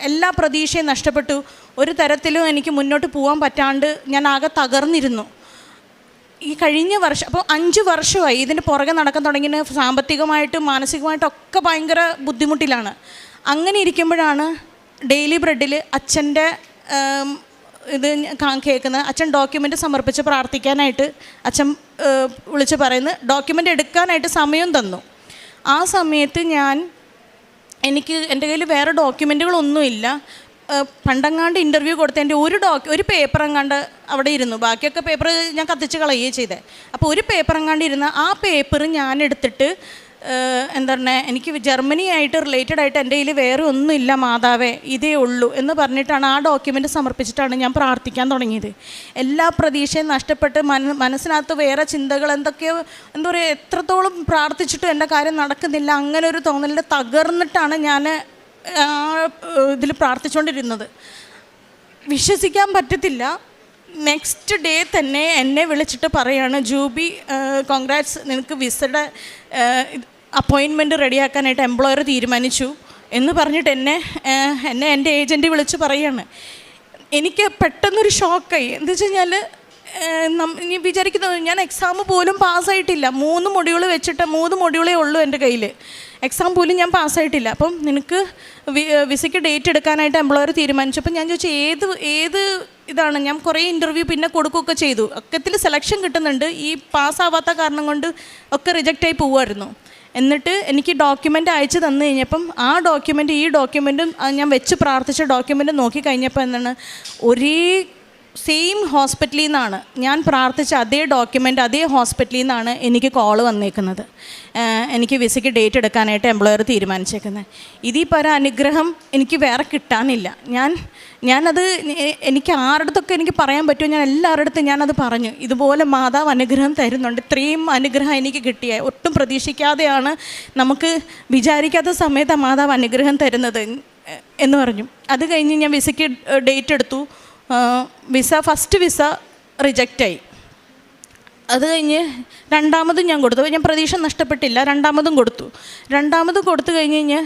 എല്ലാ പ്രതീക്ഷയും നഷ്ടപ്പെട്ടു. ഒരു തരത്തിലും എനിക്ക് മുന്നോട്ട് പോകാൻ പറ്റാണ്ട് ഞാൻ ആകെ തകർന്നിരുന്നു. ഈ കഴിഞ്ഞ വർഷം അപ്പോൾ 5 വർഷമായി ഇതിൻ്റെ പുറകെ നടക്കാൻ തുടങ്ങിയ. സാമ്പത്തികമായിട്ടും മാനസികമായിട്ടൊക്കെ ഭയങ്കര ബുദ്ധിമുട്ടിലാണ്. അങ്ങനെ ഇരിക്കുമ്പോഴാണ് ഡെയിലി ബ്രെഡിൽ അച്ഛൻ്റെ ഇത് കേൾക്കുന്നത്. അച്ഛൻ ഡോക്യുമെൻ്റ് സമർപ്പിച്ച് പ്രാർത്ഥിക്കാനായിട്ട് അച്ഛൻ വിളിച്ച് പറയുന്നത്. ഡോക്യുമെൻ്റ് എടുക്കാനായിട്ട് സമയം തന്നു. ആ സമയത്ത് എനിക്ക് എൻ്റെ കയ്യിൽ വേറെ ഡോക്യുമെൻറ്റുകളൊന്നുമില്ല. പണ്ടങ്ങാണ്ട് ഇൻ്റർവ്യൂ കൊടുത്തതിൻ്റെ ഒരു പേപ്പർ എങ്ങാണ്ട് അവിടെ ഇരുന്നു. ബാക്കിയൊക്കെ പേപ്പർ ഞാൻ കത്തിച്ച് കളയുകയും ചെയ്തേ. അപ്പോൾ ഒരു പേപ്പർ എങ്ങാണ്ട് ഇരുന്ന് ആ പേപ്പർ ഞാൻ എടുത്തിട്ട് എന്താ പറഞ്ഞാൽ എനിക്ക് ജർമ്മനിയായിട്ട് റിലേറ്റഡ് ആയിട്ട് എൻ്റെ കയ്യിൽ വേറെ ഒന്നുമില്ല മാതാവേ, ഇതേ ഉള്ളൂ എന്ന് പറഞ്ഞിട്ടാണ് ആ ഡോക്യുമെൻ്റ് സമർപ്പിച്ചിട്ടാണ് ഞാൻ പ്രാർത്ഥിക്കാൻ തുടങ്ങിയത്. എല്ലാ പ്രതീക്ഷയും നഷ്ടപ്പെട്ട് മനസ്സിനകത്ത് വേറെ ചിന്തകൾ എന്തൊക്കെയോ എന്താ പറയുക, എത്രത്തോളം പ്രാർത്ഥിച്ചിട്ടും എൻ്റെ കാര്യം നടക്കുന്നില്ല. അങ്ങനെ ഒരു തോന്നലിൽ തകർന്നിട്ടാണ് ഞാൻ ഇതിൽ പ്രാർത്ഥിച്ചുകൊണ്ടിരുന്നത്. വിശ്വസിക്കാൻ പറ്റത്തില്ല. നെക്സ്റ്റ് ഡേ തന്നെ എന്നെ വിളിച്ചിട്ട് പറയാണ്, ജൂബി കോൺഗ്രാറ്റ്സ്, നിനക്ക് വിസയുടെ അപ്പോയിൻമെൻറ്റ് റെഡിയാക്കാനായിട്ട് എംപ്ലോയർ തീരുമാനിച്ചു എന്ന് പറഞ്ഞിട്ട് എന്നെ എൻ്റെ ഏജൻറ്റ് വിളിച്ച് പറയാണ്. എനിക്ക് പെട്ടെന്നൊരു ഷോക്കായി. എന്താ വെച്ച് കഴിഞ്ഞാൽ ഇനി വിചാരിക്കുന്നത് ഞാൻ എക്സാം പോലും പാസ്സായിട്ടില്ല. 3 മൊഡ്യൂൾ വെച്ചിട്ട് 3 മൊഡ്യൂളേ ഉള്ളൂ എൻ്റെ കയ്യിൽ. എക്സാം പോലും ഞാൻ പാസ്സായിട്ടില്ല. അപ്പം നിനക്ക് വിസയ്ക്ക് ഡേറ്റ് എടുക്കാനായിട്ട് എംപ്ലോയർ തീരുമാനിച്ചു. അപ്പം ഞാൻ ചോദിച്ചു ഏത് ഇതാണ്. ഞാൻ കുറേ ഇൻ്റർവ്യൂ പിന്നെ കൊടുക്കുകയൊക്കെ ചെയ്തു. ഒക്കത്തിൽ സെലക്ഷൻ കിട്ടുന്നുണ്ട്. ഈ പാസ്സാവാത്ത കാരണം കൊണ്ട് ഒക്കെ റിജക്റ്റായി പോവുമായിരുന്നു. എന്നിട്ട് എനിക്ക് ഡോക്യുമെൻ്റ് അയച്ചു തന്നു കഴിഞ്ഞപ്പം ആ ഈ ഡോക്യുമെൻറ്റും ഞാൻ വെച്ച് പ്രാർത്ഥിച്ച ഡോക്യുമെൻ്റ് നോക്കി കഴിഞ്ഞപ്പോൾ എന്താണ്, ഒരേ സെയിം ഹോസ്പിറ്റലിൽ നിന്നാണ് ഞാൻ പ്രാർത്ഥിച്ച അതേ ഡോക്യുമെൻ്റ് അതേ ഹോസ്പിറ്റലിൽ നിന്നാണ് എനിക്ക് കോൾ വന്നേക്കുന്നത്. എനിക്ക് വിസയ്ക്ക് ഡേറ്റ് എടുക്കാനായിട്ട് എംപ്ലോയർ തീരുമാനിച്ചേക്കുന്നത്. ഇതിൽ പര അനുഗ്രഹം എനിക്ക് വേറെ കിട്ടാനില്ല. ഞാനത് എനിക്ക് ആരുടെടുത്തൊക്കെ എനിക്ക് പറയാൻ പറ്റുമോ ഞാൻ എല്ലാവരുടെ അടുത്തും ഞാനത് പറഞ്ഞു. ഇതുപോലെ മാതാവ് അനുഗ്രഹം തരുന്നുണ്ട്. ഇത്രയും അനുഗ്രഹം എനിക്ക് കിട്ടിയ ഒട്ടും പ്രതീക്ഷിക്കാതെയാണ്, നമുക്ക് വിചാരിക്കാത്ത സമയത്താണ് മാതാവ് അനുഗ്രഹം തരുന്നത് എന്ന് പറഞ്ഞു. അത് കഴിഞ്ഞ് ഞാൻ വിസയ്ക്ക് ഡേറ്റ് എടുത്തു. ഫസ്റ്റ് വിസ റിജക്റ്റായി. അത് കഴിഞ്ഞ് രണ്ടാമതും ഞാൻ കൊടുത്തു. ഞാൻ പ്രതീക്ഷ നഷ്ടപ്പെട്ടില്ല, രണ്ടാമതും കൊടുത്തു. രണ്ടാമതും കൊടുത്തു കഴിഞ്ഞ്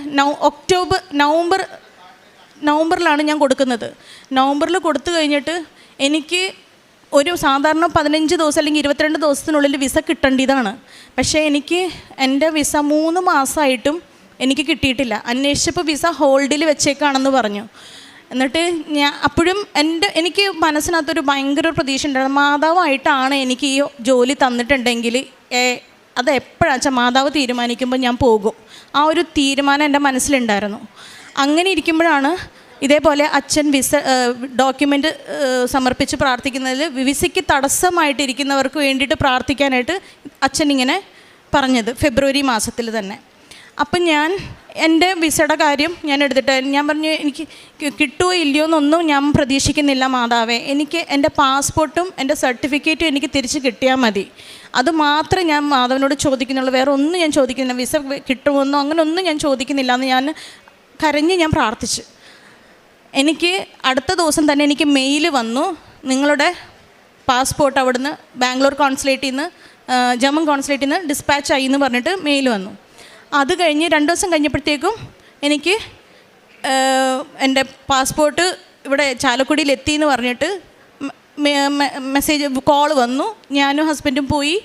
നവംബറിലാണ് ഞാൻ കൊടുക്കുന്നത്. നവംബറിൽ കൊടുത്തു കഴിഞ്ഞിട്ട് എനിക്ക് ഒരു സാധാരണ 15 ദിവസം അല്ലെങ്കിൽ 22 ദിവസത്തിനുള്ളിൽ വിസ കിട്ടേണ്ടതാണ്. പക്ഷേ എനിക്ക് എൻ്റെ വിസ 3 മാസമായിട്ടും എനിക്ക് കിട്ടിയിട്ടില്ല. അന്വേഷിച്ചപ്പോൾ വിസ ഹോൾഡിൽ വെച്ചേക്കാണെന്ന് പറഞ്ഞു. എന്നിട്ട് ഞാൻ അപ്പോഴും എനിക്ക് മനസ്സിനകത്തൊരു ഭയങ്കര പ്രതീക്ഷ ഉണ്ടായിരുന്നു. മാതാവായിട്ടാണ് എനിക്ക് ഈ ജോലി തന്നിട്ടുണ്ടെങ്കിൽ അത് എപ്പോഴാണെന്ന് വെച്ചാൽ മാതാവ് തീരുമാനിക്കുമ്പോൾ ഞാൻ പോകും. ആ ഒരു തീരുമാനം എൻ്റെ മനസ്സിലുണ്ടായിരുന്നു. അങ്ങനെ ഇരിക്കുമ്പോഴാണ് ഇതേപോലെ അച്ഛൻ ഡോക്യുമെൻ്റ് സമർപ്പിച്ച് പ്രാർത്ഥിക്കുന്നതിൽ വിസയ്ക്ക് തടസ്സമായിട്ടിരിക്കുന്നവർക്ക് വേണ്ടിയിട്ട് പ്രാർത്ഥിക്കാനായിട്ട് അച്ഛൻ ഇങ്ങനെ പറഞ്ഞത് ഫെബ്രുവരി മാസത്തിൽ തന്നെ. അപ്പം ഞാൻ എൻ്റെ വിസയുടെ കാര്യം ഞാൻ എടുത്തിട്ട് ഞാൻ പറഞ്ഞു, എനിക്ക് കിട്ടുമോ ഇല്ലയോ എന്നൊന്നും ഞാൻ പ്രതീക്ഷിക്കുന്നില്ല മാതാവേ, എനിക്ക് എൻ്റെ പാസ്പോർട്ടും എൻ്റെ സർട്ടിഫിക്കറ്റും എനിക്ക് തിരിച്ച് കിട്ടിയാൽ മതി. അത് മാത്രമേ ഞാൻ മാതാവിനോട് ചോദിക്കുന്നുള്ളൂ, വേറെ ഒന്നും ഞാൻ ചോദിക്കുന്നില്ല. വിസ കിട്ടുമെന്നോ അങ്ങനെ ഒന്നും ഞാൻ ചോദിക്കുന്നില്ല എന്ന് ഞാൻ കരഞ്ഞ് ഞാൻ പ്രാർത്ഥിച്ചു. എനിക്ക് അടുത്ത ദിവസം തന്നെ എനിക്ക് മെയിൽ വന്നു, നിങ്ങളുടെ പാസ്പോർട്ട് അവിടുന്ന് ബാംഗ്ലൂർ കോൺസുലേറ്റിൽ നിന്ന് ജർമ്മൻ കോൺസുലേറ്റിൽ നിന്ന് ഡിസ്പാച്ച് ആയി എന്ന് പറഞ്ഞിട്ട് മെയിൽ വന്നു. അത് കഴിഞ്ഞ് 2 ദിവസം കഴിഞ്ഞപ്പോഴത്തേക്കും എനിക്ക് എൻ്റെ പാസ്പോർട്ട് ഇവിടെ ചാലക്കുടിയിൽ എത്തി എന്ന് പറഞ്ഞിട്ട് കോൾ വന്നു. ഞാനും ഹസ്ബൻഡും പോയി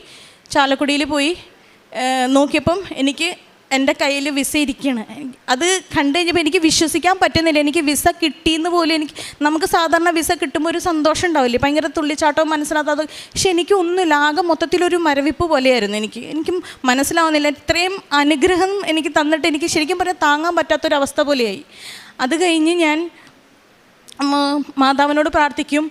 ചാലക്കുടിയിൽ പോയി നോക്കിയപ്പം എനിക്ക് എൻ്റെ കയ്യിൽ വിസ ഇരിക്കുകയാണ്. അത് കണ്ടു കഴിഞ്ഞപ്പോൾ എനിക്ക് വിശ്വസിക്കാൻ പറ്റുന്നില്ല. എനിക്ക് വിസ കിട്ടിയെന്ന് പോലും നമുക്ക് സാധാരണ വിസ കിട്ടുമ്പോൾ ഒരു സന്തോഷം ഉണ്ടാവില്ലേ, ഭയങ്കര തുള്ളിച്ചാട്ടവും മനസ്സിലാകാതെ. പക്ഷെ എനിക്കൊന്നുമില്ല, ആകെ മൊത്തത്തിലൊരു മരവിപ്പ് പോലെയായിരുന്നു. എനിക്ക് മനസ്സിലാവുന്നില്ല. ഇത്രയും അനുഗ്രഹം എനിക്ക് തന്നിട്ട് എനിക്ക് ശരിക്കും പറഞ്ഞാൽ താങ്ങാൻ പറ്റാത്തൊരവസ്ഥ പോലെയായി. അത് കഴിഞ്ഞ് ഞാൻ മാതാവിനോട് പ്രാർത്ഥിക്കും.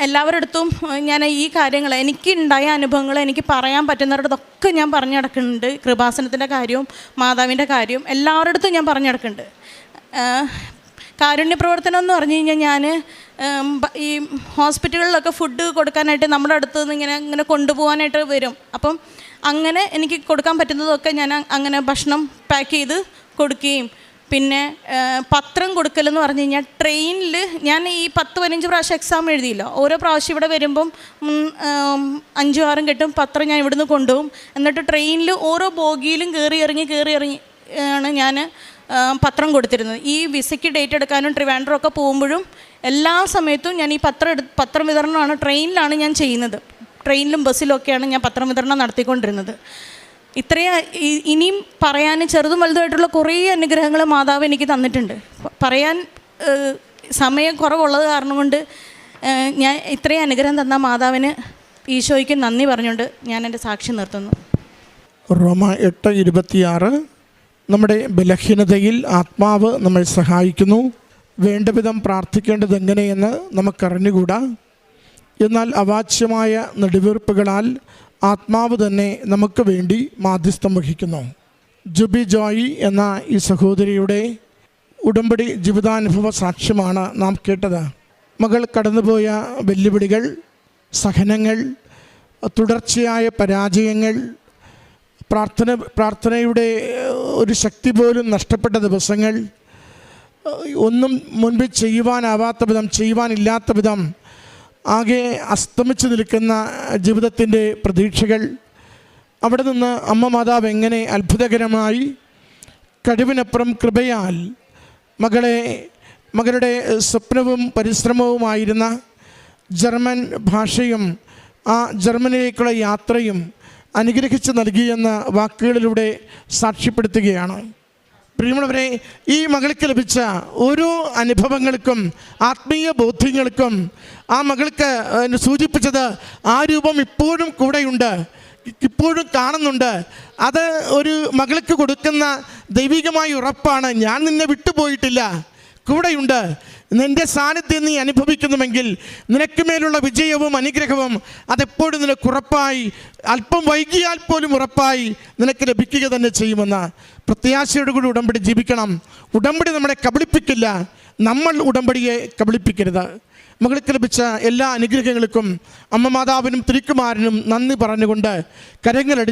എല്ലാവരുടെ അടുത്തും ഞാൻ ഈ കാര്യങ്ങൾ എനിക്കുണ്ടായ അനുഭവങ്ങൾ എനിക്ക് പറയാൻ പറ്റുന്നവരുടെതൊക്കെ ഞാൻ പറഞ്ഞു നടക്കുന്നുണ്ട്. കൃപാസനത്തിൻ്റെ കാര്യവും മാതാവിൻ്റെ കാര്യവും എല്ലാവരുടെ അടുത്തും ഞാൻ പറഞ്ഞു നടക്കുന്നുണ്ട്. കാരുണ്യ പ്രവർത്തനം എന്ന് പറഞ്ഞു കഴിഞ്ഞാൽ ഞാൻ ഈ ഹോസ്പിറ്റലുകളിലൊക്കെ ഫുഡ് കൊടുക്കാനായിട്ട് നമ്മുടെ അടുത്ത് നിന്ന് ഇങ്ങനെ കൊണ്ടുപോകാനായിട്ട് വരും. അപ്പം അങ്ങനെ എനിക്ക് കൊടുക്കാൻ പറ്റുന്നതൊക്കെ ഞാൻ അങ്ങനെ ഭക്ഷണം പാക്ക് ചെയ്ത് കൊടുക്കുകയും പിന്നെ പത്രം കൊടുക്കലെന്ന് പറഞ്ഞു കഴിഞ്ഞാൽ ട്രെയിനിൽ ഞാൻ ഈ 10-15 പ്രാവശ്യം എക്സാം എഴുതിയില്ല. ഓരോ പ്രാവശ്യം ഇവിടെ വരുമ്പം 5-6 കെട്ടും പത്രം ഞാൻ ഇവിടുന്ന് കൊണ്ടുപോകും. എന്നിട്ട് ട്രെയിനിൽ ഓരോ ബോഗിയിലും കയറി ഇറങ്ങി ആണ് ഞാൻ പത്രം കൊടുത്തിരുന്നത്. ഈ വിസയ്ക്ക് ഡേറ്റ് എടുക്കാനും ട്രിവാൻഡ്രം ഒക്കെ പോകുമ്പോഴും എല്ലാ സമയത്തും ഞാൻ ഈ പത്രം വിതരണമാണ് ട്രെയിനിലാണ് ഞാൻ ചെയ്യുന്നത്. ട്രെയിനിലും ബസ്സിലൊക്കെയാണ് ഞാൻ പത്രം വിതരണം നടത്തിക്കൊണ്ടിരുന്നത്. ഇനിയും പറയാൻ ചെറുതും വലുതുമായിട്ടുള്ള കുറേ അനുഗ്രഹങ്ങൾ മാതാവ് എനിക്ക് തന്നിട്ടുണ്ട്. പറയാൻ സമയം കുറവുള്ളത് കാരണം കൊണ്ട് ഞാൻ ഇത്രയും അനുഗ്രഹം തന്ന മാതാവിന് ഈശോയ്ക്ക് നന്ദി പറഞ്ഞുകൊണ്ട് ഞാൻ എൻ്റെ സാക്ഷി നിർത്തുന്നു. റോമ 8:26 നമ്മുടെ ബലഹീനതയിൽ ആത്മാവ് നമ്മെ സഹായിക്കുന്നു. വേണ്ട വിധം പ്രാർത്ഥിക്കേണ്ടത് എങ്ങനെയെന്ന് നമുക്കറിഞ്ഞുകൂടാ. എന്നാൽ അവാച്യമായ നെടുവീർപ്പുകളാൽ ആത്മാവ് തന്നെ നമുക്ക് വേണ്ടി മാധ്യസ്ഥം വഹിക്കുന്നു. ജുബി ജോയി എന്ന ഈ സഹോദരിയുടെ ഉടമ്പടി ജീവിതാനുഭവ സാക്ഷ്യമാണ് നാം കേട്ടത്. മകൾ കടന്നുപോയ വെല്ലുവിളികൾ, സഹനങ്ങൾ, തുടർച്ചയായ പരാജയങ്ങൾ, പ്രാർത്ഥനയുടെ ഒരു ശക്തി പോലും നഷ്ടപ്പെട്ട ദിവസങ്ങൾ, ഒന്നും മുൻപ് ചെയ്യുവാനാവാത്ത വിധം, ചെയ്യുവാനില്ലാത്ത വിധം ആകെ അസ്തമിച്ച് നിൽക്കുന്ന ജീവിതത്തിൻ്റെ പ്രതീക്ഷകൾ. അവിടെ നിന്ന് അമ്മ മാതാവ് എങ്ങനെ അത്ഭുതകരമായി കഴിവിനപ്പുറം കൃപയാൽ മകളുടെ സ്വപ്നവും പരിശ്രമവുമായിരുന്ന ജർമ്മൻ ഭാഷയും ആ ജർമ്മനിയിലേക്കുള്ള യാത്രയും അനുഗ്രഹിച്ച് നൽകിയെന്ന വാക്കുകളിലൂടെ സാക്ഷ്യപ്പെടുത്തുകയാണ്. പ്രിയമുള്ളവരെ, ഈ മകൾക്ക് ലഭിച്ച ഓരോ അനുഭവങ്ങൾക്കും ആത്മീയ ബോധ്യങ്ങൾക്കും ആ മകൾക്ക് സൂചിപ്പിച്ചത് ആ രൂപം ഇപ്പോഴും കൂടെയുണ്ട്, ഇപ്പോഴും കാണുന്നുണ്ട്. അത് ഒരു മകൾക്ക് കൊടുക്കുന്ന ദൈവികമായ ഉറപ്പാണ്. ഞാൻ നിന്നെ വിട്ടുപോയിട്ടില്ല, കൂടെയുണ്ട്. നിൻ്റെ സാന്നിധ്യം നീ അനുഭവിക്കുന്നുവെങ്കിൽ നിനക്ക് മേലുള്ള വിജയവും അനുഗ്രഹവും അതെപ്പോഴും നിനക്ക് ഉറപ്പായി, അല്പം വൈകിയാൽ പോലും ഉറപ്പായി നിനക്ക് ലഭിക്കുക തന്നെ ചെയ്യുമെന്ന് പ്രത്യാശയോട് കൂടി ഉടമ്പടി ജീവിക്കണം. ഉടമ്പടി നമ്മളെ കബളിപ്പിക്കില്ല, നമ്മൾ ഉടമ്പടിയെ കബളിപ്പിക്കരുത്. മകൾക്ക് ലഭിച്ച എല്ലാ അനുഗ്രഹങ്ങൾക്കും അമ്മ മാതാവിനും തിരുക്കുമാരനും നന്ദി പറഞ്ഞുകൊണ്ട് കരങ്ങളടി